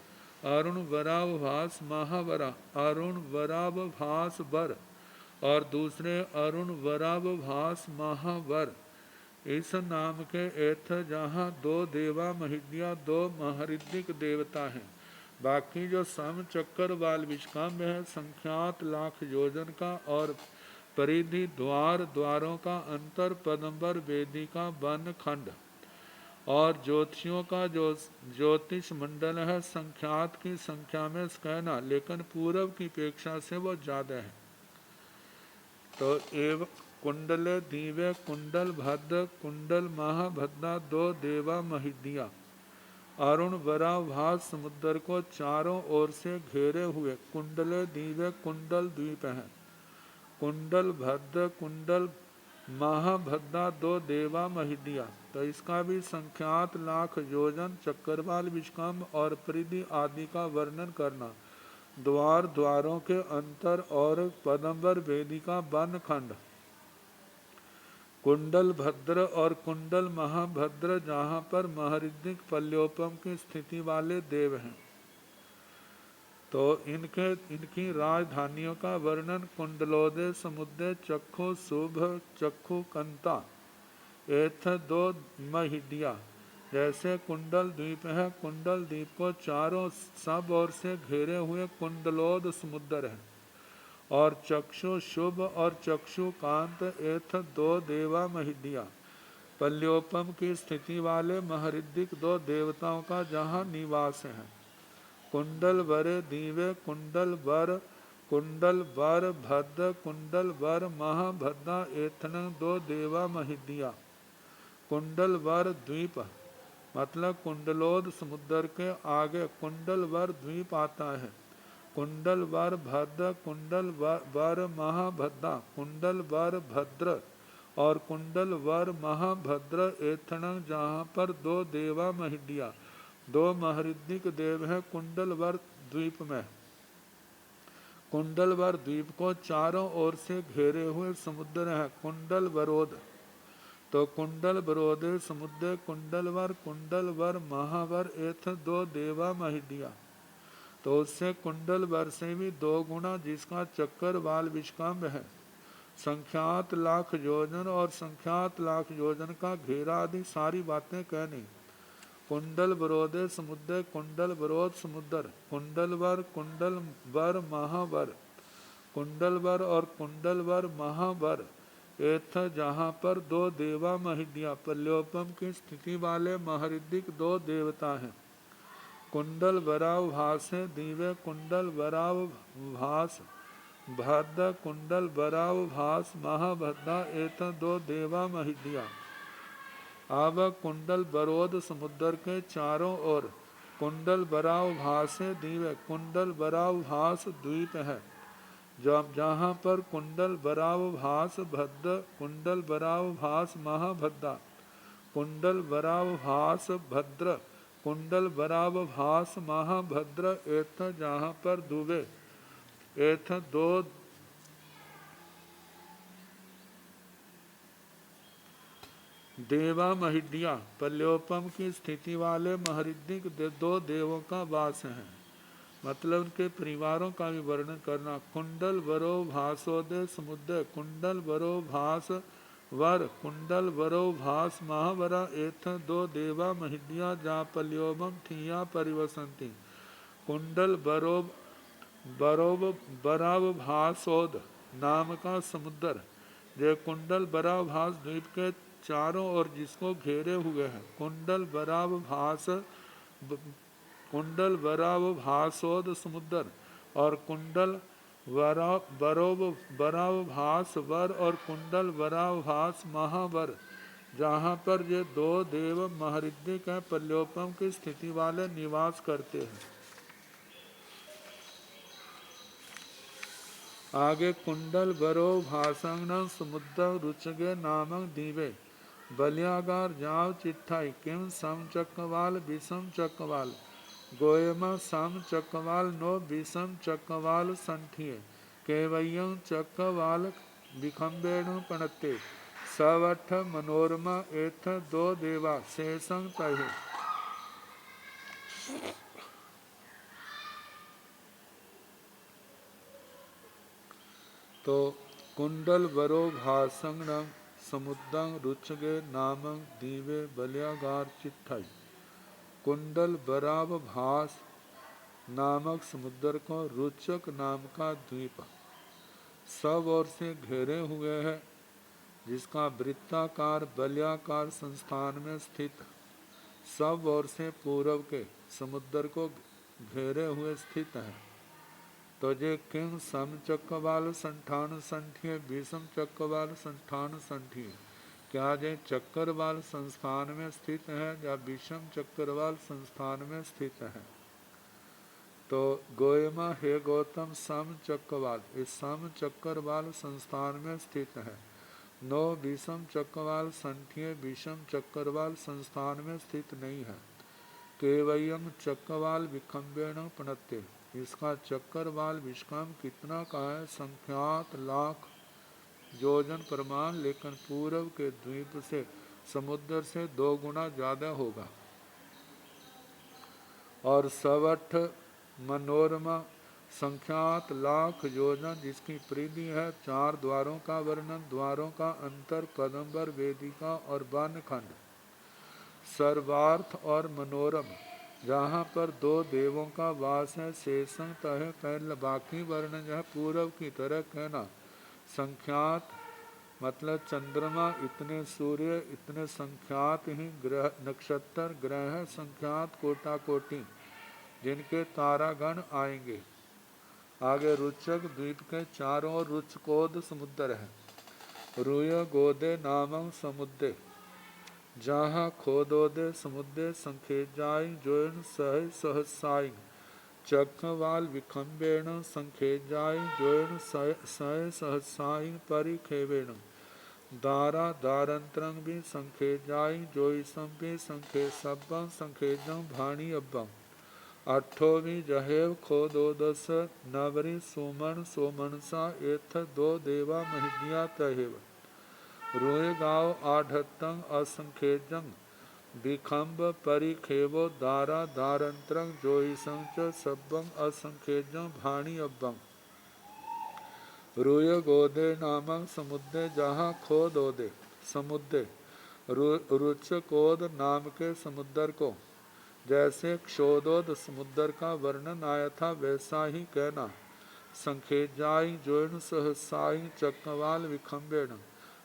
अरुण वराव भास महावरा अरुण वराव भास वर और दूसरे अरुण वराव भास महावर। इस नाम के एथ जहाँ 2 देवा महिडिया 2 महरिद्धिक देवता हैं, बाकी जो सम चक्कर वाल विष्काम्य है संख्यात लाख योजन का और परिधि द्वार द्वारों का अंतर पदंबर वेदी का वन खंड और ज्योतिषियों का जो ज्योतिष मंडल है संख्यात की संख्या में कहना, लेकिन पूर्व की अपेक्षा से वो ज्यादा है। तो एवं कुंडल दीवे कुंडल भद्र कुंडल महाभद्रा दो देवा महिदिया अरुण बरा भास समुद्र को चारों ओर से घेरे हुए कुंडले दीवे कुंडल द्वीप हैं। कुंडल भद्र कुंडल महाभद्रा दो देवा महिदिया, तो इसका भी संख्यात लाख योजन चक्रवाल विष्कम्भ और परिधि आदि का वर्णन करना, द्वार द्वारों के अंतर और पदंबर वेदी का वन खंड, कुंडल भद्र और कुंडल महाभद्र जहाँ पर महरिद्धिक पल्योपम की स्थिति वाले देव हैं। तो इनकी राजधानियों का वर्णन कुंडलोदय समुद्र चक्षु शुभ चक्षु कंता एथ दो महिडिया, जैसे कुंडल द्वीप है, कुंडल द्वीप को चारों सब ओर से घेरे हुए कुंडलोद समुद्र है, और चक्षु शुभ और चक्षु कांत एथ दो देवा महिडिया, पल्योपम की स्थिति वाले महरिद्धिक दो देवताओं का जहाँ निवास है। कुंडल वरे दीवे कुंडल वर भद्र कुंडल वर महाभद्रा एथन दो देवा महिदिया। कुंडल वर द्वीप मतलब कुंडलोद समुद्र के आगे कुंडल वर द्वीप आता है। कुंडल वर भद्र कुंडल वर महाभद्रा कुंडल वर भद्र और कुंडल वर महाभद्र एथन जहाँ पर दो देवा महिडिया दो महरिद्धिक देव है कुंडलवर द्वीप में। कुंडलवर द्वीप को चारों ओर से घेरे हुए समुद्र है कुंडल वरोध, तो कुंडल वरोधे समुद्र कुंडलवर महावर एथ दो देवा महिडिया, तो उससे कुंडलवर से भी दो गुना जिसका चक्कर वाल विष्कम्भ है। संख्यात लाख योजन और संख्यात लाख योजन का घेरा आदि सारी बातें कहनी। कुंडल वरोधे समुद्र कुंडल वरोध समुद्र कुंडलवर महावर कुंडलवर और कुंडलवर महावर एथ जहाँ पर दो देवा महिदिया पल्योपम की स्थिति वाले महरिद्धिक दो देवता हैं। कुंडल वराव भास है दीवे कुंडल वराव भास भद्र कुंडल वराव भास महाभद्रा एथ दो देवा महिदिया। अब कुंडल बरोद समुद्र के चारों ओर कुंडल बराव भास द्वीप कुंडल बराव भास द्वीप है, जब जहाँ पर कुंडल बराव भास भद्र कुंडल बराव भास महाभद्रा कुंडल बराव भास भद्र कुंडल बराव भास महाभद्र एथ जहाँ पर दुबे एथ दो देवा महिडिया पल्योपम की स्थिति वाले महरिद्धिक दो देवों का वास है, मतलब उनके परिवारों का भी वर्णन करना। कुंडल वरो भासोदय समुद्र कुंडल वरो भास वर कुंडल वरो भास महावरा एथ दो देवा महिडिया जा पल्योपम ठिया परिवसंती। कुंडल बराव भासोद नाम का समुद्र जो कुंडल बराव भास द्वीप के चारों ओर जिसको घेरे हुए हैं। कुंडल बराव भासोद समुद्र और कुंडल बराव भास वर और कुंडल बराव भास महावर जहाँ पर ये दो देव महरिद्धिक हैं पल्योपम की स्थिति वाले निवास करते हैं। आगे कुंडल बरो भाषण समुद्र रुचगे नामक दीवे बलियागार जाव चिट्ठाई किम सम चक्रवाल विषम चक्रवाल गोयमा सम चक्रवाल नो विषम चक्रवाल संठिये केवयं चक्रवाल विखम्बेणु पणते सवठ मनोरमा एथ दो देवा शेषं तहे। तो कुंडल वरो भाषण समुद्रं रुचगे नामं दीवे बलियागार चिट्ठाई कुंडल बराव भास नामक समुद्र को रुचक नाम का द्वीप सब ओर से घेरे हुए है, जिसका वृत्ताकार बलयाकार संस्थान में स्थित सब ओर से पूर्व के समुद्र को घेरे हुए स्थित है। तो जे किंग सम चक्रवाल संठान संठिय विषम चक्रवाल संठान संठिय, क्या जे चक्रवाल संस्थान में स्थित है या विषम चक्रवाल संस्थान में स्थित है। तो गोयमा हे गौतम सम चक्रवाल, इस सम चक्रवाल संस्थान में स्थित है। नो विषम चक्रवाल संठिय विषम चक्रवाल संस्थान में स्थित नहीं है। केवयम चक्रवाल विखम्बेण पणत्य, इसका चक्रवाल विष्कम कितना का है, संख्यात लाख योजन प्रमाण, लेकिन पूर्व के द्वीप से समुद्र से 2 गुना ज्यादा होगा। और सवठ मनोरमा संख्यात लाख योजन, जिसकी परिधि है। 4 द्वारों का वर्णन, द्वारों का अंतर, पदम्बर, वेदिका और बानखंड। सर्वार्थ और मनोरम, जहाँ पर 2 देवों का वास है। शेषं तह कैल, बाकी वर्णन यह पूर्व की तरह कहना। संख्यात मतलब चंद्रमा इतने, सूर्य इतने, संख्यात ही ग्रह नक्षत्र ग्रह संख्यात कोटा कोटि, जिनके तारागण आएंगे। आगे रुचक द्वीप के चारों ओर रुचकोद समुद्र है। रुय गोदे नामं समुद्रे, जहाँ खोदोदे समुद्रे संखेजाई जोन सह सहसाई, चक्रवाल विखम्बेण संखेजाई जोन सह सहसाई परिखेवेण, दारा दारंत्रंग भी संखेजाई जोईसम भी संखे सब्बं संखेजं भाणी अब्बं, अठोवी जहेव खोदोदस नवरी सोमन सोमनसा एथ 2 देवा महिदिया तहेव, रोए गाव आढ़तंग असंखेजं विखम्ब परिखेवो, दारा दारंत्रंग जोईसं च सब्बं असंखेजं भाणी अब्बं। रुय गोदे नामक समुद्र, जहाँ खोदोदे समुद्र, रुचकोद नाम के समुद्र को जैसे क्षोदोद समुद्र का वर्णन आया था वैसा ही कहना। संखेजाई जोन सहसाई चक्रवाल विखम्बेण,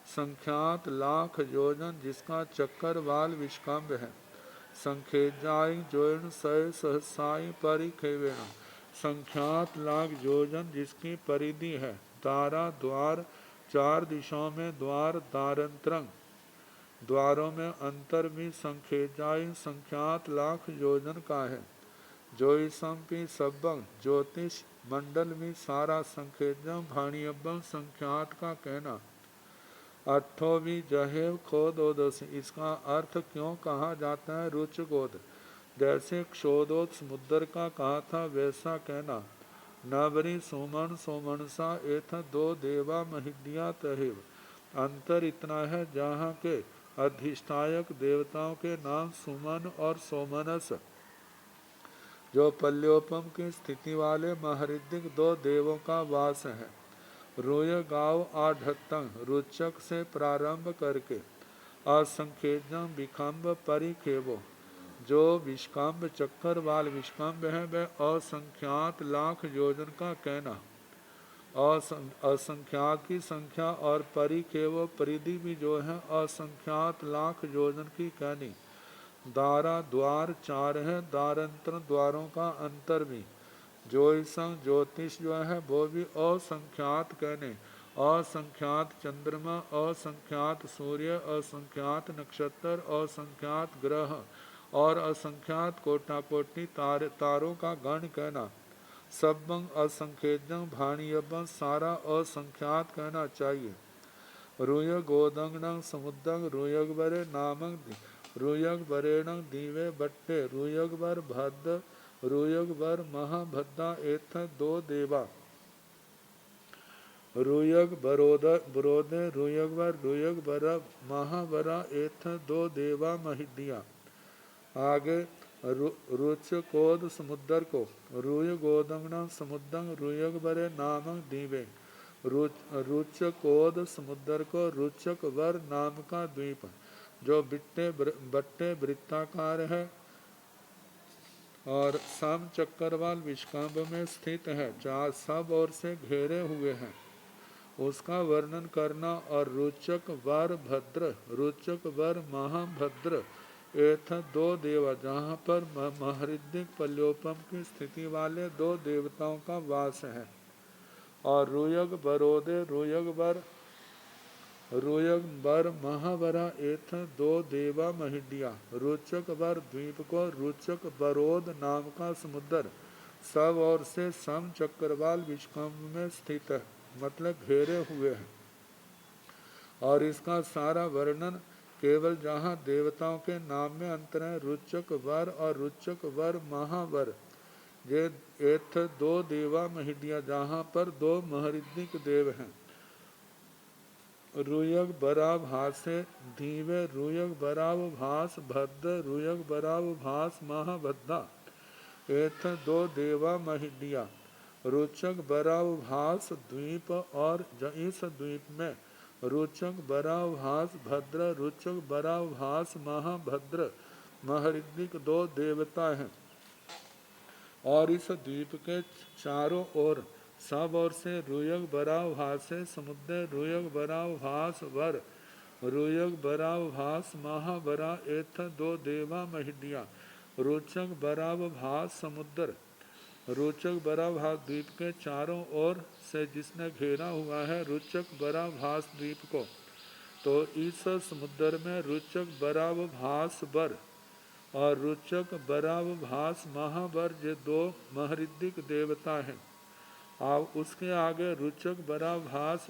संख्यात लाख योजन, जिसका चक्रवाल विष्कम्भ है। संखेजाई जोन सह सहसाई परिखेवेण, संख्यात लाख योजन, जिसकी परिधि है। तारा द्वार, 4 दिशाओं में द्वार, दारंत्रंग द्वारों में अंतर भी संखेजाई संख्यात लाख योजन का है। जोईसंपी सब्बं ज्योतिष मंडल में सारा, संखेजं भाणियब्बं संख्यात का कहना। अठोवी जहेव खोदोदस, इसका अर्थ क्यों कहा जाता है रुचगोद, जैसे क्षोदोद समुद्र का कहा था वैसा कहना। नवरी सोमन सोमनसा एथ 2 देवा महिदिया तहेव, अंतर इतना है जहाँ के अधिष्ठायक देवताओं के नाम सुमन और सोमनस, जो पल्योपम की स्थिति वाले महरिदिक 2 देवों का वास है। रोय गाव आढ़तंग, रुचक से प्रारंभ करके असंखेजं विखम्ब परिखेवो, जो विष्कम्भ चक्रवाल विष्कम्भ है वह असंख्यात लाख योजन का कहना। असंख्यात की संख्या और परिखेवो परिधि भी जो है असंख्यात लाख योजन की कहनी। दारा द्वार 4 है, दारंत्र द्वारों का अंतर भी। ज्योतिषं ज्योतिष जो है वो भी असंख्यात कहने। असंख्यात चंद्रमा, असंख्यात सूर्य, असंख्यात नक्षत्र, असंख्यात ग्रह और असंख्यात कोटा कोटि तारों का गण कहना। सब्बं असंख्यजं भाणियब्बं, सारा असंख्यात कहना चाहिए। रुय गोदंगणं समुद्रं रुयगवरे नामं, रुयगवरेण दीवे बट्टे, रुयगवर भद्र रुयगवर महाभद्दा एथ 2 देवा, रुयग बरोदे रुयगवर रुयगवर महावरा एथ 2 देवा महिदिया। आगे रुचकोद समुद्र को रुय गोदंगना समुद्रं रुयगवरे नामक दीवे, रुचकोद समुद्र को रुचक वर नाम का द्वीप, जो बट्टे वृत्ताकार है, और सम चक्रवाल विष्कंभ में स्थित है, चार सब ओर से घेरे हुए हैं, उसका वर्णन करना। और रुचक वर भद्र, रुचक वर महाभद्र एथ दो देवा, जहाँ पर महरिद्धिक पल्योपम की स्थिति वाले दो देवताओं का वास है। और रुयग बरोदे, रुयग बर महावरा एथ दो देवा महिडिया, रुचक वर द्वीप को रुचक बरोद नाम का समुद्र सब ओर से सम चक्रवाल विष्कंभ में स्थित है, मतलब घेरे हुए हैं। और इसका सारा वर्णन केवल जहाँ देवताओं के नाम में अंतर है, रुचक वर और रुचक वर महावर, ये एथ दो देवा महिडिया, जहाँ पर दो महरिद्धिक देव हैं। रुयग बराव भासे धीवे, रुयग बराव भास भद्र, रुयग बराव भास महाभद्दा एथ दो देवा महिडिया, रुचक बराव भास द्वीप। और इस द्वीप में रुचक बराव भास भद्र, रुचक बराव भास महाभद्र महरिद्धिक दो देवता हैं। और इस द्वीप के चारों ओर सब ओर से रुयग बराव भासे समुद्र, रुयग बराव भास वर, रुयग बराव भास महाबरा एथ दो देवा महिडिया, रुचक बराव भास समुद्र, रुचक बराव भास द्वीप के चारों ओर से जिसने घेरा हुआ है रुचक बराव भास द्वीप को, तो इस समुद्र में रुचक बराव भास बर और रुचक बराव भास महाबर ये दो महरिद्धिक देवता हैं। अब उसके आगे रुचक बराव भास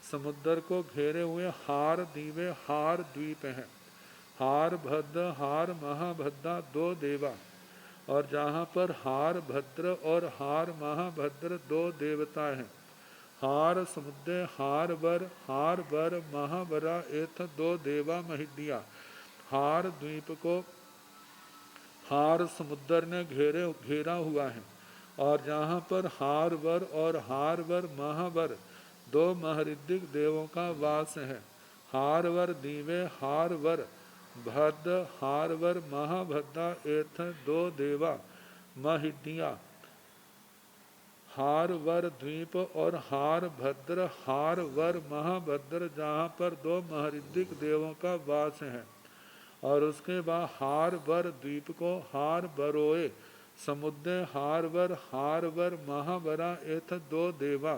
समुद्र को घेरे हुए हार दीवे हार द्वीप हैं। हार भद्र हार महाभद्रा दो देवा, और जहाँ पर हार भद्र और हार महाभद्र दो देवता हैं। हार समुद्र हार बर महाबरा एथ दो देवा महिडिया, हार द्वीप को हार समुद्र ने घेरा हुआ है। और जहाँ पर हार वर और हार वर महावर दो महरिद्धिक देवों का वास है। हार वर दीवे हार वर भद्र हार वर महाभद्रा एथ दो देवा महिडिया, हार वर द्वीप और हार भद्र हार वर महाभद्र जहाँ पर दो महरिद्धिक देवों का वास है। और उसके बाद हार वर द्वीप को हार बरोए समुद्र हार वर महाबरा एथ दो देवा।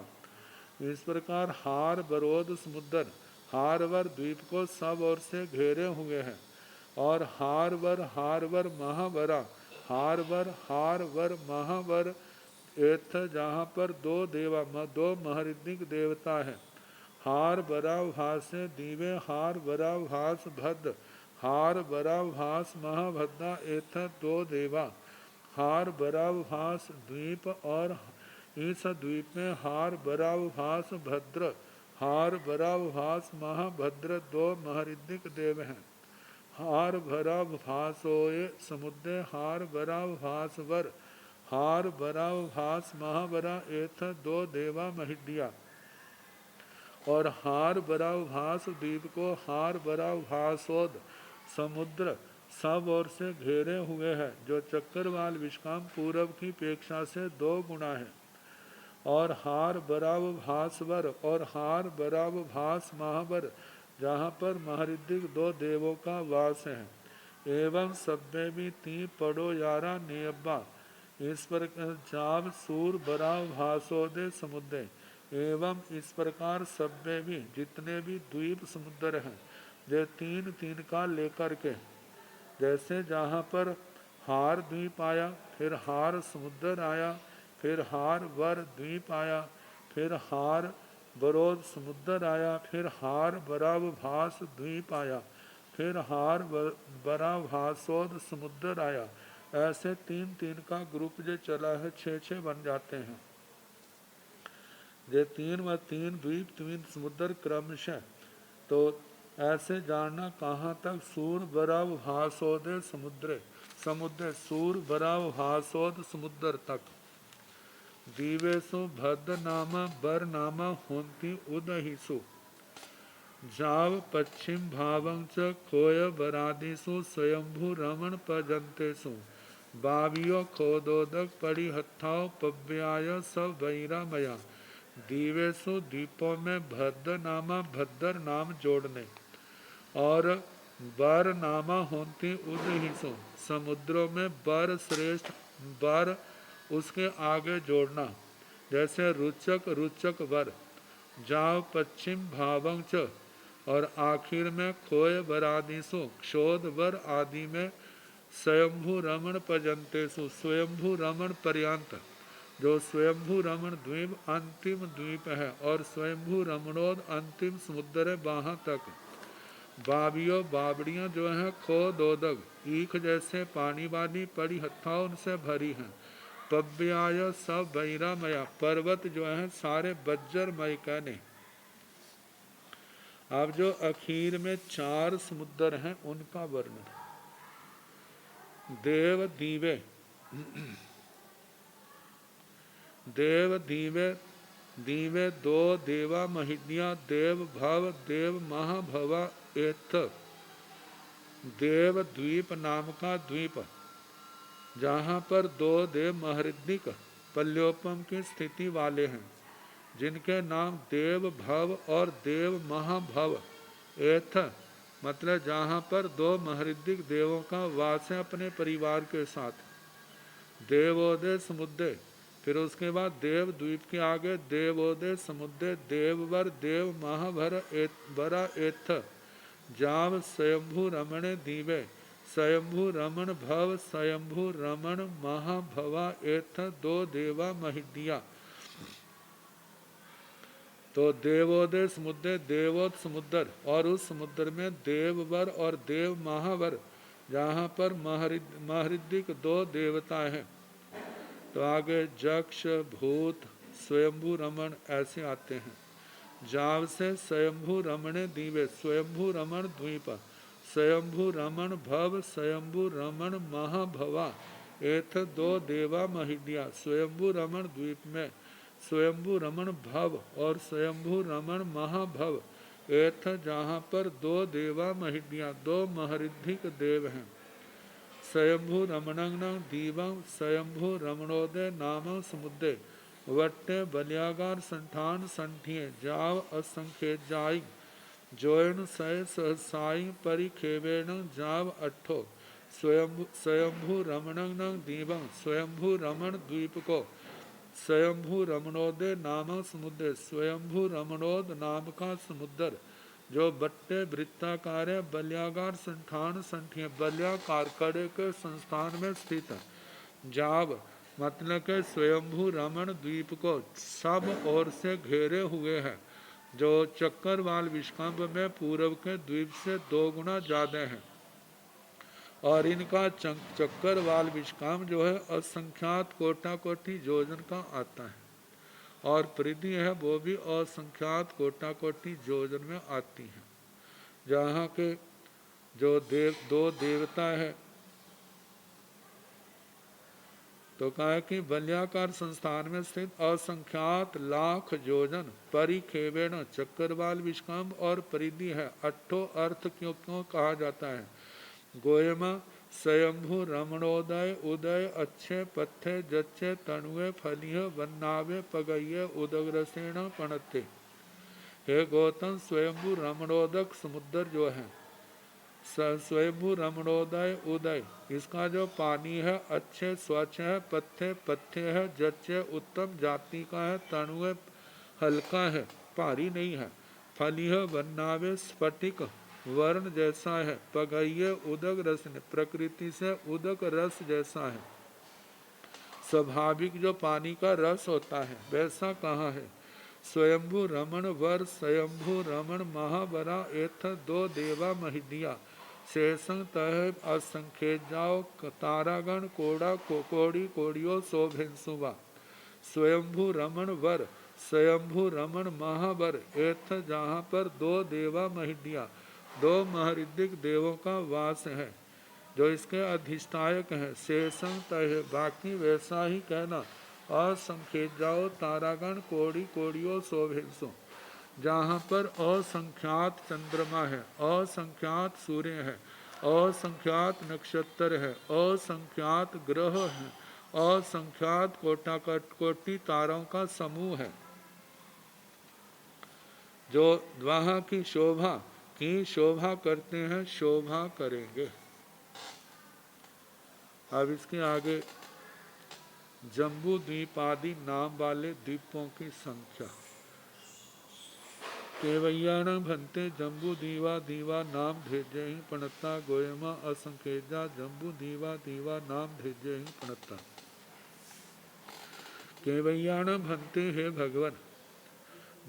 इस प्रकार हार बरोद समुद्र हार वर द्वीप को सब ओर से घेरे हुए हैं। और हार वर महाबरा हार वर महावर एथ जहाँ पर दो देवा दो महरिद्धिक देवता हैं। हार बराव भासे दीवे हार बराव भास भद्र हार बराव भास महाभद्रा एथ दो देवा। हार बराव भास द्वीप और इस द्वीप में हार बराव भास भद्र हार बराव भास महाभद्र दो महरिद्धिक देव हैं। हार बराव भासोए समुद्र हार बराव भास वर हार बराव भास महाबरा एथ दो देवा महिडिया। और हार बराव भास द्वीप को हार बराव भासोद समुद्र सब ओर से घेरे हुए है, जो चक्रवाल विष्कंभ पूर्व की अपेक्षा से दो गुना है। और हार बराव भासवर और हार बराव भास महावर जहाँ पर महरिद्धिक दो देवों का वास है। एवं सभ्य भी ती पड़ो यारा नियब्बा, इस पर जाव सूर बराव भासोदे समुद्र। एवं इस प्रकार सभ्य भी जितने भी द्वीप समुद्र हैं, ये तीन तीन का लेकर के, जैसे जहाँ पर हार द्वीप आया, फिर हार समुद्र आया, फिर हार वर द्वीप आया, फिर हार बरोद समुद्र आया, फिर हार बराव भास द्वीप आया, फिर हार बराव भासोद समुद्र आया। ऐसे तीन तीन का ग्रुप जो चला है, छः छः बन जाते हैं। ये तीन व तीन द्वीप तीन समुद्र क्रमशः, तो ऐसे जानना कहाँ तक सूर बराव भासोद समुद्र सूर बराव भासोद समुद्र तक। दीवेशु भद्र नामा बर नामा होंती उदहिसु, जाव पश्चिम भावं च खोय बरादिसु स्वयंभू रमण पजंतेसु, बावियो खोदोदक परिहत्थाओ पव्याय सब बैरा मया। दीवेशु द्वीपों में भद्र नाम जोड़ने और बर नामा होती उदहिसो समुद्रों में बर श्रेष्ठ बर उसके आगे जोड़ना। जैसे रुचक रुचक वर जाव पश्चिम भावं च और आखिर में खोय वरादिशु क्षोध वर आदि में स्वयंभू रमण पर्यंतेषु स्वयंभू रमण पर्यंत जो स्वयंभू रमण द्वीप अंतिम द्वीप है और स्वयंभू रमणोद अंतिम समुद्र वहां तक। बाबियों बाबड़ियां जो हैं खो दोदग ईख जैसे पानी वाली पड़ी हत्थाओं उनसे भरी हैं। पव्याय सब बैरामया पर्वत जो है सारे बज्जरमय कहने। अब जो अखीर में 4 समुद्र हैं उनका वर्णन। देव दीवे देव दीवे दीवे दो देवा महिनिया देव भव देव महाभवा एथ। देव द्वीप नाम का द्वीप जहाँ पर 2 देव महरिद्धिक पल्योपम की स्थिति वाले हैं जिनके नाम देव भव और देव महाभव एथ मतलब जहाँ पर 2 महरिद्धिक देवों का वास है अपने परिवार के साथ। देवोदय समुद्र फिर उसके बाद देव द्वीप के आगे देवोदय समुद्र देववर देव महाभर बरा एथ जाव स्वयंभू रमण दीवे स्वयंभू रमण भव स्वयंभू रमण महाभवा एथ 2 देवा महिदिया। तो देवोदय समुद्र देवोद समुद्र और उस समुद्र में देववर और देव महावर जहाँ पर महरिद्धिक 2 देवता हैं। तो आगे जक्ष भूत स्वयंभू रमण ऐसे आते हैं। जाव से स्वयंभू रमणे दीवे स्वयंभू रमण द्वीप स्वयंभू रमण भव स्वयंभू रमण महाभवा एथ 2 देवा महिडिया। स्वयंभू रमण द्वीप में स्वयंभू रमण भव और स्वयंभू रमण महाभव एथ जहाँ पर 2 देवा महिडिया 2 महरिद्धिक देव हैं। स्वयंभू रमणंग दीवं स्वयंभू रमणोदय नाम समुद्र वट्टे बलियागार संठान संठिये जाव असंख्य जाई जोयन सय सहसाई परिखेवेण जाव अट्ठो। स्वयंभू रमणंग दीवं स्वयंभू रमण द्वीप को स्वयंभू रमणोदय नाम समुद्र स्वयंभू रमणोद नाम का समुद्र जो बट्टे वृत्ताकार है बलियागार संठान संठिय बलियाकार कड़े के संस्थान में स्थित है। जाव मतलब के स्वयंभू रमण द्वीप को सब ओर से घेरे हुए है जो चक्करवाल विष्कंभ में पूर्व के द्वीप से 2 गुना ज्यादा है। और इनका चक्करवाल विष्कंभ जो है असंख्यात कोटा कोटि योजन का आता है और परिधि है वो भी असंख्यात कोटा कोटि योजन में आती है। जहाँ के जो 2 देवता है तो कहा कि बल्याकार संस्थान में स्थित असंख्यात लाख योजन परिखेवेण चक्करवाल विष्कंभ और परिधि है। 8 अर्थ क्यों क्यों कहा जाता है। गोयमा स्वयंभू रमणोदय उदय अच्छे पत्थे जच्चे तणुए फलिय वन्नावे पगये उदग्रसेण पणते। हे गौतम स्वयंभू रमणोदक समुद्र जो है स्वयंभू रमणोदय उदय इसका जो पानी है अच्छे स्वच्छ है पत्थे पत्थे है जच्चे उत्तम जाति का है तणुए हल्का है भारी नहीं है फलिह वन्नावे स्फटिक वर्ण जैसा है पगये उदक रस प्रकृति से उदक रस जैसा है। स्वाभाविक जो पानी का रस होता है वैसा कहाँ है। स्वयंभू रमण वर स्वयंभू रमण महावरा एथ 2 देवा महिदिया शेषं तह असंख्य जाओ तारागण कोड़ा कोकोड़ी कोड़ियो शोभिंसुवा। स्वयंभू रमण वर स्वयंभू रमण महावर एथ जहाँ पर 2 देवा महिदिया 2 महरिद्धिक देवों का वास है जो इसके अधिष्ठायक हैं। शेषं तह बाकी वैसा ही कहना असंख्य जाओ तारागण कोड़ी कोड़ियो शोभिंसु जहाँ पर असंख्यात चंद्रमा है असंख्यात सूर्य है असंख्यात नक्षत्र है, असंख्यात ग्रह है, असंख्यात कोटि तारों का समूह है जो वहाँ की शोभा करते हैं, शोभा करेंगे। अब इसके आगे जम्बू द्वीप आदि नाम वाले द्वीपों की संख्या। केवैयाण भंते जम्बू दीवा दीवा नाम धेजे ही पणता गोयमा असंकेजा जम्बू दीवा दीवा नाम धेजे ही पणता। केवैयाण भंते हे भगवान,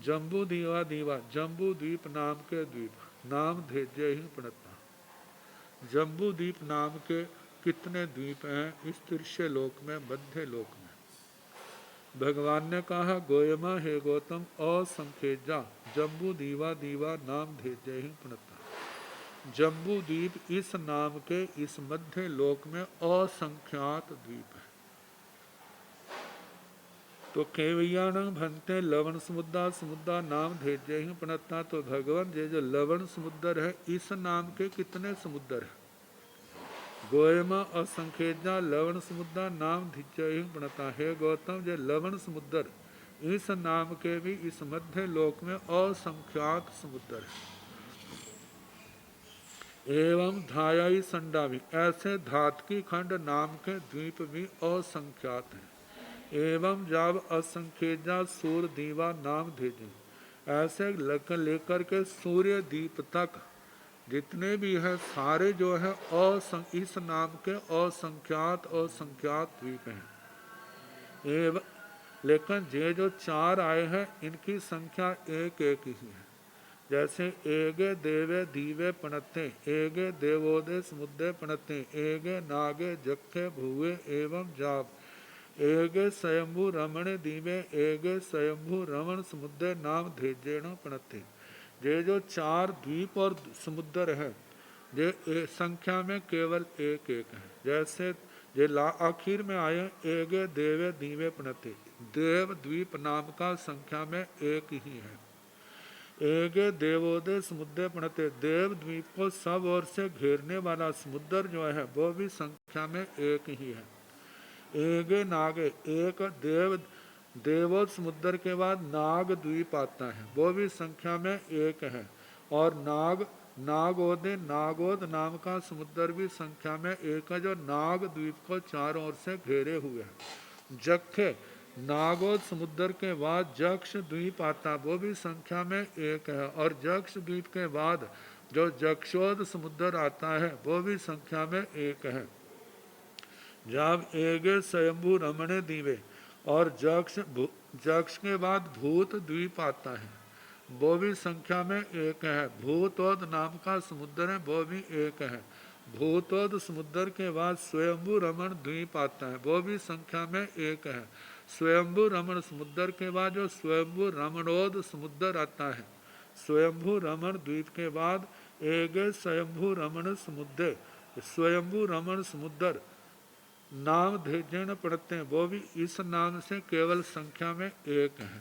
जम्बू दीवा दीवा जम्बू द्वीप नाम के द्वीप नाम धेजे ही पणता। जम्बू द्वीप नाम के कितने द्वीप हैं इस तिरछे लोक में, मध्य लोक में। भगवान ने कहा गोयमा हे गौतम असंख्यजा जम्बू दीवा दीवा नाम धेजे ही पणता। जम्बू द्वीप इस नाम के इस मध्य लोक में असंख्यात द्वीप है। तो केवैयाण भंते लवण समुद्रा नाम धेजे ही पणता। तो भगवान ये जो लवण समुद्र है इस नाम के कितने समुद्र है? गोयमा असंख्यजा लवण समुद्र नाम धिज्य ही पणता। है गौतम ये लवण समुद्र इस नाम के भी इस मध्य लोक में असंख्यात समुद्र है। एवं धायाई संडावी ऐसे धातकी खंड नाम के द्वीप भी असंख्यात हैं। एवं जब असंख्यजा सूर्य दीवा नाम धेजे ऐसे लेकर के सूर्य दीप तक जितने भी है सारे जो है इस नाम के असंख्यात द्वीप हैं। एवं लेकिन ये जो चार आए हैं इनकी संख्या एक एक ही है। जैसे एगे देवे दीवे पणते, एगे देवोदे समुद्रे पणते, एगे नागे जखे भुवे एवं जाप, एगे स्वयंभू रमण दीवे, एगे स्वयंभू रमण समुद्र नाम धेजेण पणते। ये जो चार द्वीप और समुद्र है ये संख्या में केवल एक एक है। जैसे ये आखिर में आए एगे देवे दीवे पणते, देव द्वीप नाम का संख्या में एक ही है। एगे देवोदय समुद्र पणते, देव द्वीप को सब ओर से घेरने वाला समुद्र जो है वो भी संख्या में एक ही है। एगे नागे एक देवोद समुद्र के बाद नाग द्वीप आता है वो भी संख्या में एक है। और नागोद नाम का समुद्र भी संख्या में एक है जो नाग द्वीप को चारों ओर से घेरे हुए है। जखे नागोद समुद्र के बाद जक्ष द्वीप आता वो भी संख्या में एक है। और जक्ष द्वीप के बाद जो जक्षोद समुद्र आता है वो भी संख्या में एक है। जब एगे स्वयंभू रमणे दीवे और जक्ष के बाद भूत द्वीप आता है वो भी संख्या में एक है। भूतोद नाम का समुद्र है वो भी एक है। भूतोद समुद्र के बाद स्वयंभू रमण द्वीप आता है वो भी संख्या में एक है। स्वयंभू रमण समुद्र के बाद जो स्वयंभू रमणोद समुद्र आता है, स्वयंभू रमण द्वीप के बाद एगे स्वयंभू रमण समुद्र, स्वयंभू रमण समुद्र नाम धेजेण पड़ते हैं वो भी इस नाम से केवल संख्या में एक है।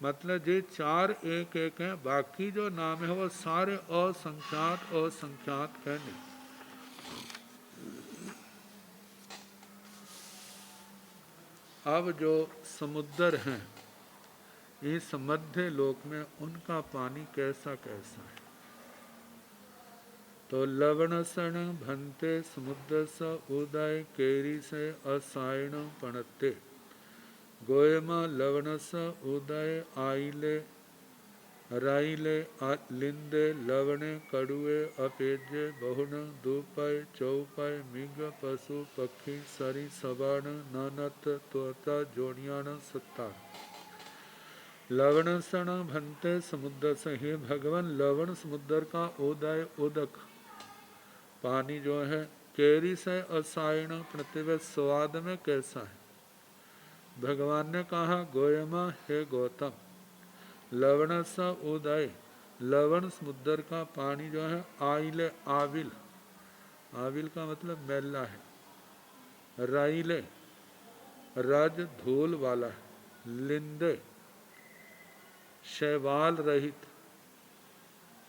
मतलब ये चार एक एक हैं, बाकी जो नाम है वो सारे असंख्यात कहने। अब जो समुद्र हैं इस मध्य लोक में उनका पानी कैसा कैसा है। तो लवण सण भंते समुद्र स उदय केरी से असायण पणते, गोयमा लवण स उदय आइले राइले लिंदे लवणे कड़ुए अपेजे बहुन दुपय चौपय मिग पशु पक्षी सरी सबाण ननत तोता जोड़ियाण सत्ता। लवण सण भंते समुद्र से, ही भगवान लवण समुद्र का उदय उदक पानी जो है केरी से असायण प्रतिवे स्वाद में कैसा है। भगवान ने कहा गोयमा हे गौतम, लवण सा उदय लवण समुद्र का पानी जो है आइले आविल का मतलब मैला है, राइले रज धूल वाला है, लिंदे शैवाल रहित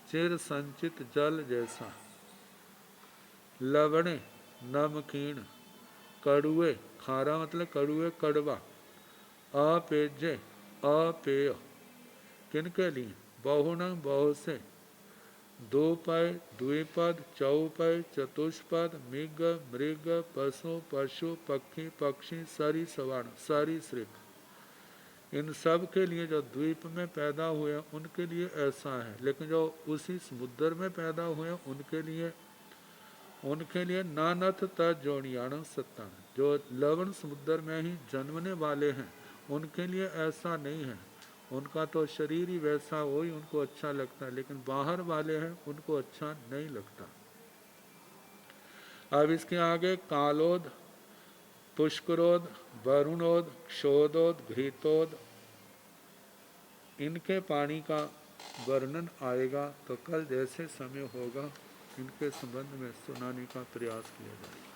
चिर संचित जल जैसा, लवणे नमकीन, कड़ुए खारा मतलब कड़ुए कड़वा, अपेजे अपेय, किनके लिए? बहुण बहु से, दो पय द्विपद चौपय चतुष्पद मृग मृग पशु पशु पक्षी पक्षी सरी सवर्ण सरी सृप, इन सब के लिए जो द्वीप में पैदा हुए उनके लिए ऐसा है, लेकिन जो उसी समुद्र में पैदा हुए उनके लिए नानथ तजोनियाण सत्ता, जो लवण समुद्र में ही जन्मने वाले हैं उनके लिए ऐसा नहीं है, उनका तो शरीर ही वैसा हो ही उनको अच्छा लगता है, लेकिन बाहर वाले हैं उनको अच्छा नहीं लगता। अब इसके आगे कालोद पुष्करोद वरुणोद क्षोदोद घृतोद, इनके पानी का वर्णन आएगा, तो कल जैसे समय होगा इनके संबंध में सुनाने का प्रयास किया जाएगा।